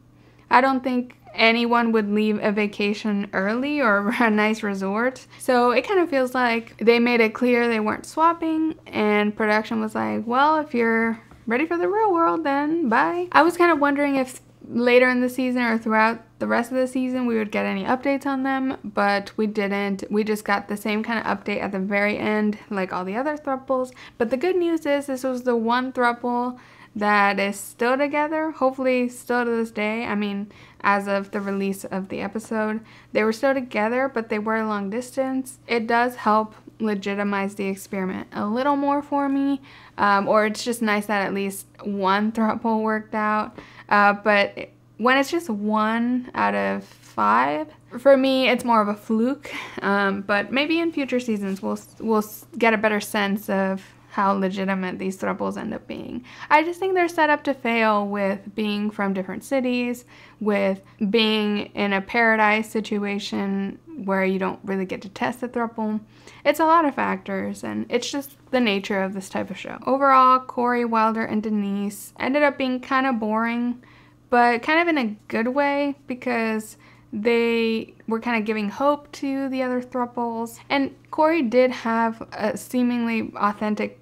I don't think anyone would leave a vacation early or a nice resort. So it kind of feels like they made it clear they weren't swapping, and production was like, well, if you're ready for the real world, then bye. I was kind of wondering if later in the season or throughout the rest of the season we would get any updates on them, but we didn't. We just got the same kind of update at the very end like all the other throuples. But the good news is this was the one throuple that is still together, hopefully still to this day. I mean, as of the release of the episode, they were still together, but they were long distance. It does help legitimize the experiment a little more for me, or it's just nice that at least one throuple worked out. But when it's just 1 out of 5, for me, it's more of a fluke. But maybe in future seasons, we'll get a better sense of how legitimate these throuples end up being. I just think they're set up to fail with being from different cities, with being in a paradise situation where you don't really get to test the throuple. It's a lot of factors, and it's just the nature of this type of show. Overall, Corey, Wilder, and Denise ended up being kind of boring, but kind of in a good way, because they were kind of giving hope to the other throuples. And Corey did have a seemingly authentic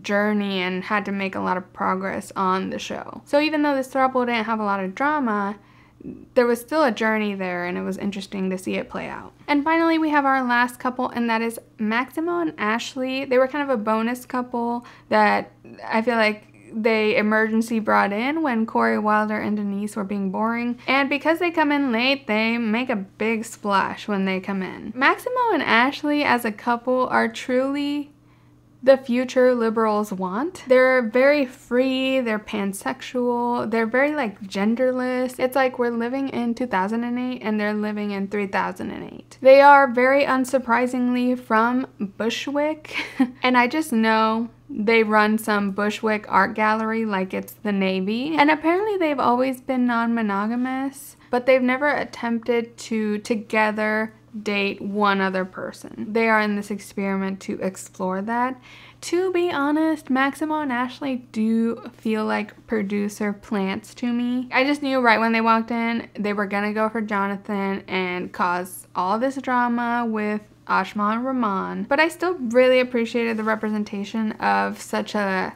journey and had to make a lot of progress on the show. So even though this throuple didn't have a lot of drama, there was still a journey there, and it was interesting to see it play out. And finally, we have our last couple, and that is Maximo and Ashley. They were kind of a bonus couple that I feel like they emergency brought in when Corey, Wilder, and Denise were being boring. And because they come in late, they make a big splash when they come in. Maximo and Ashley as a couple are truly the future liberals want. They're very free, they're pansexual, they're very like genderless. It's like we're living in 2008 and they're living in 3008. They are very unsurprisingly from Bushwick, and I just know they run some Bushwick art gallery like it's the Navy. And apparently they've always been non-monogamous, but they've never attempted to together date one other person. They are in this experiment to explore that. To be honest, Maximo and Ashley do feel like producer plants to me. I just knew right when they walked in they were gonna go for Jonathan and cause all this drama with Ashmal and Rehman, but I still really appreciated the representation of such a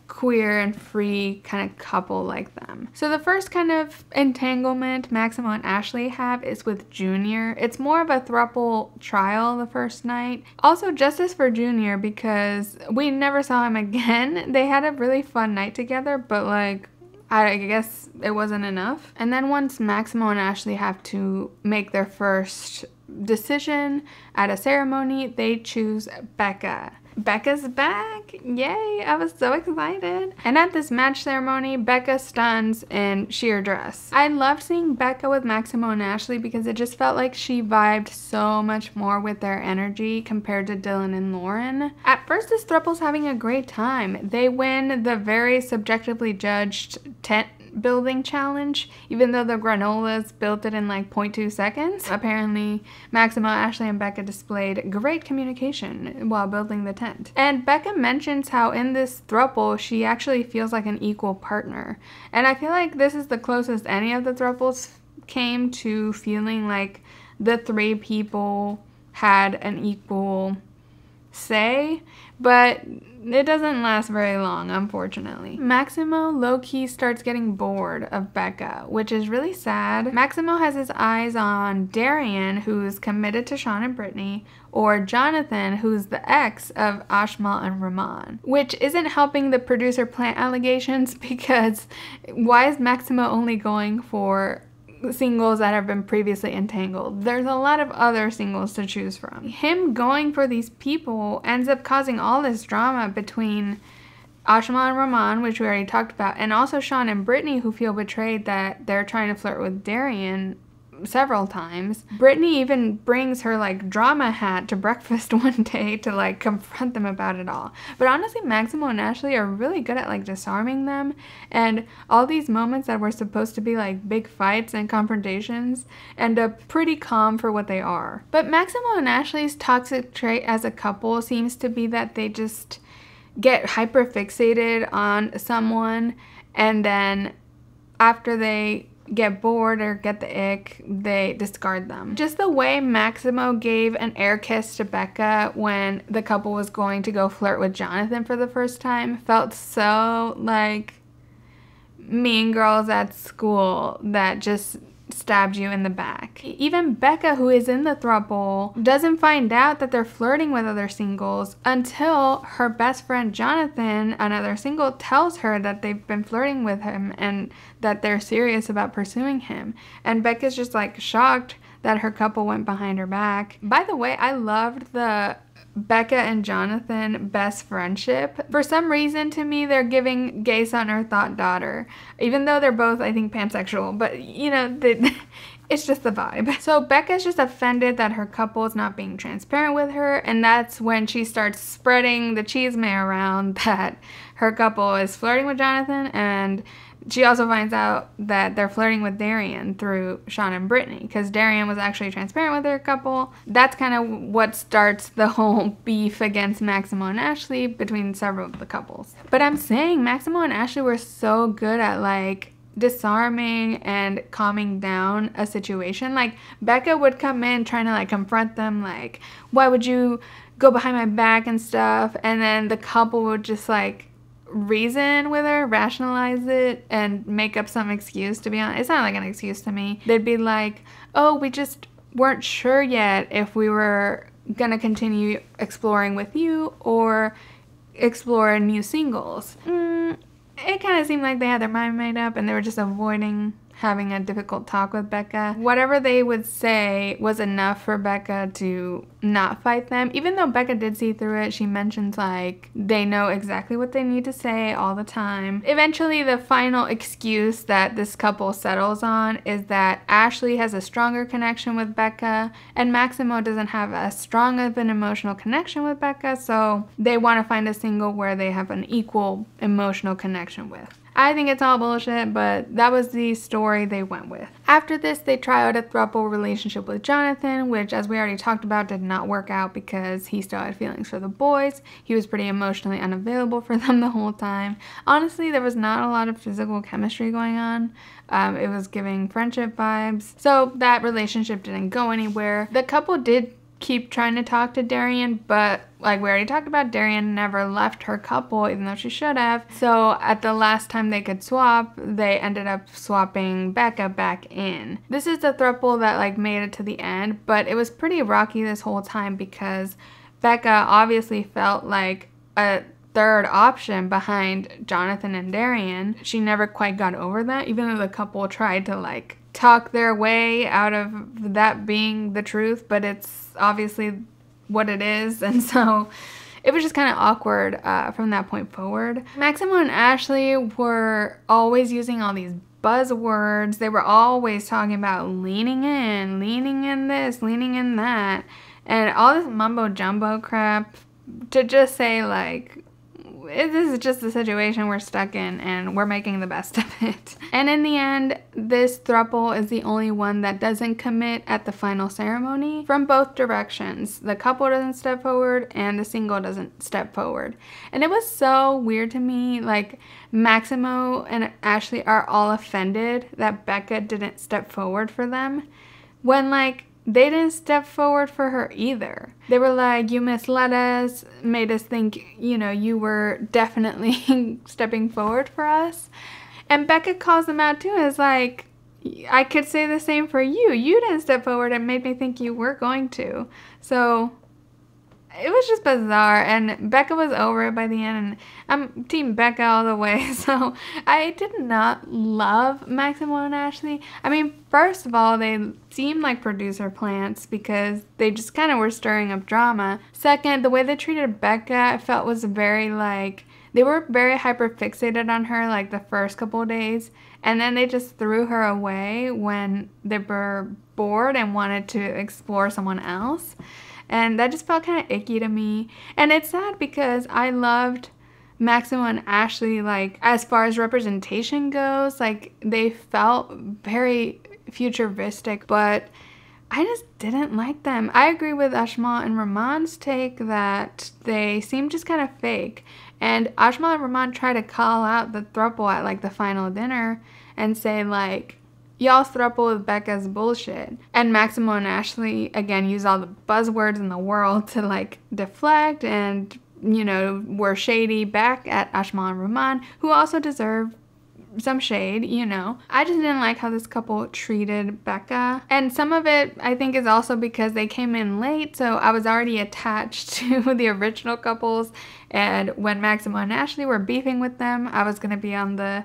queer and free kind of couple like them. So the first kind of entanglement Maximo and Ashley have is with Junior. It's more of a throuple trial the first night. Also justice for Junior because we never saw him again. They had a really fun night together, but like I guess it wasn't enough. And then once Maximo and Ashley have to make their first decision at a ceremony, they choose Becca. Becca's back! Yay! I was so excited. And at this match ceremony, Becca stuns in sheer dress. I loved seeing Becca with Maximo and Ashley because it just felt like she vibed so much more with their energy compared to Dylan and Lauren. At first, this throuple's having a great time. They win the very subjectively judged tent building challenge, even though the granolas built it in like 0.2 seconds. Apparently, Maximo, Ashley, and Becca displayed great communication while building the tent. And Becca mentions how in this throuple, she actually feels like an equal partner. And I feel like this is the closest any of the throuples came to feeling like the three people had an equal say, but it doesn't last very long, unfortunately. Maximo low-key starts getting bored of Becca, which is really sad. Maximo has his eyes on Darian, who's committed to Sean and Brittne, or Jonathan, who's the ex of Ashmal and Rehman, which isn't helping the producer plant allegations because why is Maximo only going for singles that have been previously entangled? There's a lot of other singles to choose from. Him going for these people ends up causing all this drama between Ashmal and Rehman, which we already talked about, and also Sean and Brittne, who feel betrayed that they're trying to flirt with Darian several times. Brittne even brings her like drama hat to breakfast one day to like confront them about it all. But honestly, Maximo and Ashley are really good at like disarming them, and all these moments that were supposed to be like big fights and confrontations end up pretty calm for what they are. But Maximo and Ashley's toxic trait as a couple seems to be that they just get hyper fixated on someone, and then after they get bored or get the ick, they discard them. Just the way Maximo gave an air kiss to Becca when the couple was going to go flirt with Jonathan for the first time felt so like Mean Girls at school that just stabbed you in the back. Even Becca, who is in the throuple, doesn't find out that they're flirting with other singles until her best friend Jonathan, another single, tells her that they've been flirting with him and that they're serious about pursuing him. And Becca's just like shocked that her couple went behind her back. By the way, I loved the Becca and Jonathan best friendship. For some reason, to me, they're giving gay son or thought daughter, even though they're both, I think, pansexual, but you know, it's just the vibe. So Becca's just offended that her couple is not being transparent with her, and that's when she starts spreading the chisme around that her couple is flirting with Jonathan, and she also finds out that they're flirting with Darian through Sean and Brittne, because Darian was actually transparent with their couple. That's kind of what starts the whole beef against Maximo and Ashley between several of the couples. But I'm saying Maximo and Ashley were so good at like disarming and calming down a situation. Like Becca would come in trying to like confront them, like, why would you go behind my back and stuff, and then the couple would just like reason with her, rationalize it, and make up some excuse. To be honest, it's not like an excuse to me. They'd be like, oh, we just weren't sure yet if we were gonna continue exploring with you or explore new singles. It kind of seemed like they had their mind made up and they were just avoiding having a difficult talk with Becca. Whatever they would say was enough for Becca to not fight them. Even though Becca did see through it, she mentions like they know exactly what they need to say all the time. Eventually, the final excuse that this couple settles on is that Ashley has a stronger connection with Becca and Maximo doesn't have as strong of an emotional connection with Becca, so they want to find a single where they have an equal emotional connection with. I think it's all bullshit, but that was the story they went with. After this, they try out a throuple relationship with Jonathan, which, as we already talked about, did not work out because he still had feelings for the boys. He was pretty emotionally unavailable for them the whole time. Honestly, there was not a lot of physical chemistry going on. It was giving friendship vibes. So that relationship didn't go anywhere. The couple did keep trying to talk to Darian, but like we already talked about, Darian never left her couple, even though she should have. So at the last time they could swap, they ended up swapping Becca back in. This is the throuple that like made it to the end, but it was pretty rocky this whole time because Becca obviously felt like a third option behind Jonathan and Darian. She never quite got over that, even though the couple tried to like talk their way out of that being the truth, but it's obviously what it is, and so it was just kind of awkward from that point forward. Maximo and Ashley were always using all these buzzwords. They were always talking about leaning in this, leaning in that, and all this mumbo jumbo crap to just say like, this is just the situation we're stuck in and we're making the best of it. And in the end, this throuple is the only one that doesn't commit at the final ceremony from both directions. The couple doesn't step forward and the single doesn't step forward. And it was so weird to me, like Maximo and Ashley are all offended that Becca didn't step forward for them, when like they didn't step forward for her either. They were like, you misled us, made us think, you know, you were definitely stepping forward for us. And Becca calls them out too, as like, I could say the same for you. You didn't step forward and made me think you were going to. So it was just bizarre, and Becca was over it by the end, and I'm team Becca all the way. So I did not love Maximo and Ashley. I mean, first of all, they seemed like producer plants because they just kind of were stirring up drama. Second, the way they treated Becca, I felt was very like, they were very hyper fixated on her like the first couple of days, and then they just threw her away when they were bored and wanted to explore someone else. And that just felt kind of icky to me. And it's sad because I loved Maximo and Ashley, like, as far as representation goes. Like, they felt very futuristic, but I just didn't like them. I agree with Ashmal and Rehman's take that they seem just kind of fake. And Ashmal and Rehman try to call out the throuple at, like, the final dinner and say, like, y'all's throuple with Becca's bullshit. And Maximo and Ashley, again, use all the buzzwords in the world to, like, deflect and, you know, were shady back at Ashmal and Rehman, who also deserve some shade, you know. I just didn't like how this couple treated Becca. And some of it, I think, is also because they came in late, so I was already attached to the original couples. And when Maximo and Ashley were beefing with them, I was going to be on the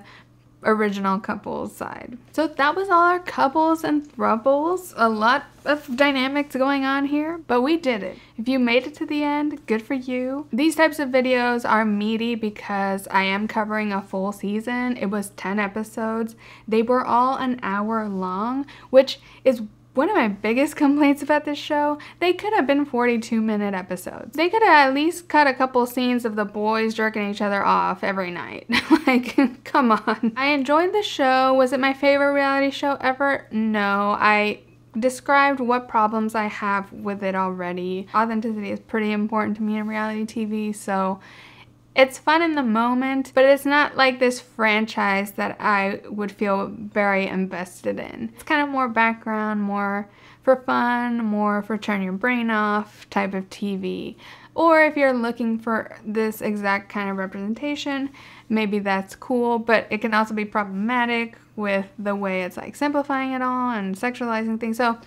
original couples side. So that was all our couples and throuples. A lot of dynamics going on here, but we did it. If you made it to the end, good for you. These types of videos are meaty because I am covering a full season. It was 10 episodes. They were all an hour long, which is one of my biggest complaints about this show. They could have been 42-minute episodes. They could have at least cut a couple scenes of the boys jerking each other off every night. Like, come on. I enjoyed the show. Was it my favorite reality show ever? No. I described what problems I have with it already. Authenticity is pretty important to me in reality TV, so it's fun in the moment, but it's not like this franchise that I would feel very invested in. It's kind of more background, more for fun, more for turn your brain off type of TV. Or if you're looking for this exact kind of representation, maybe that's cool, but it can also be problematic with the way it's like simplifying it all and sexualizing things. So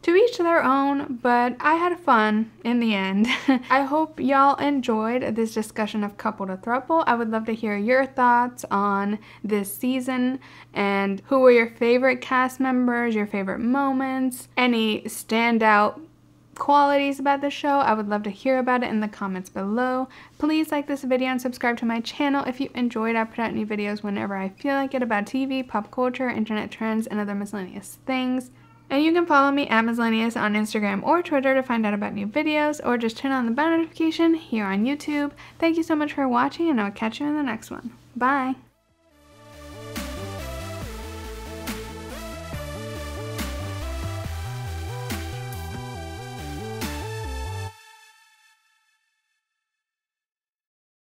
to each their own, but I had fun in the end. I hope y'all enjoyed this discussion of Couple to Throuple. I would love to hear your thoughts on this season and who were your favorite cast members, your favorite moments, any standout qualities about the show. I would love to hear about it in the comments below. Please like this video and subscribe to my channel if you enjoyed. I put out new videos whenever I feel like it about TV, pop culture, internet trends, and other miscellaneous things. And you can follow me at Miscellaneous on Instagram or Twitter to find out about new videos, or just turn on the bell notification here on YouTube. Thank you so much for watching, and I'll catch you in the next one. Bye!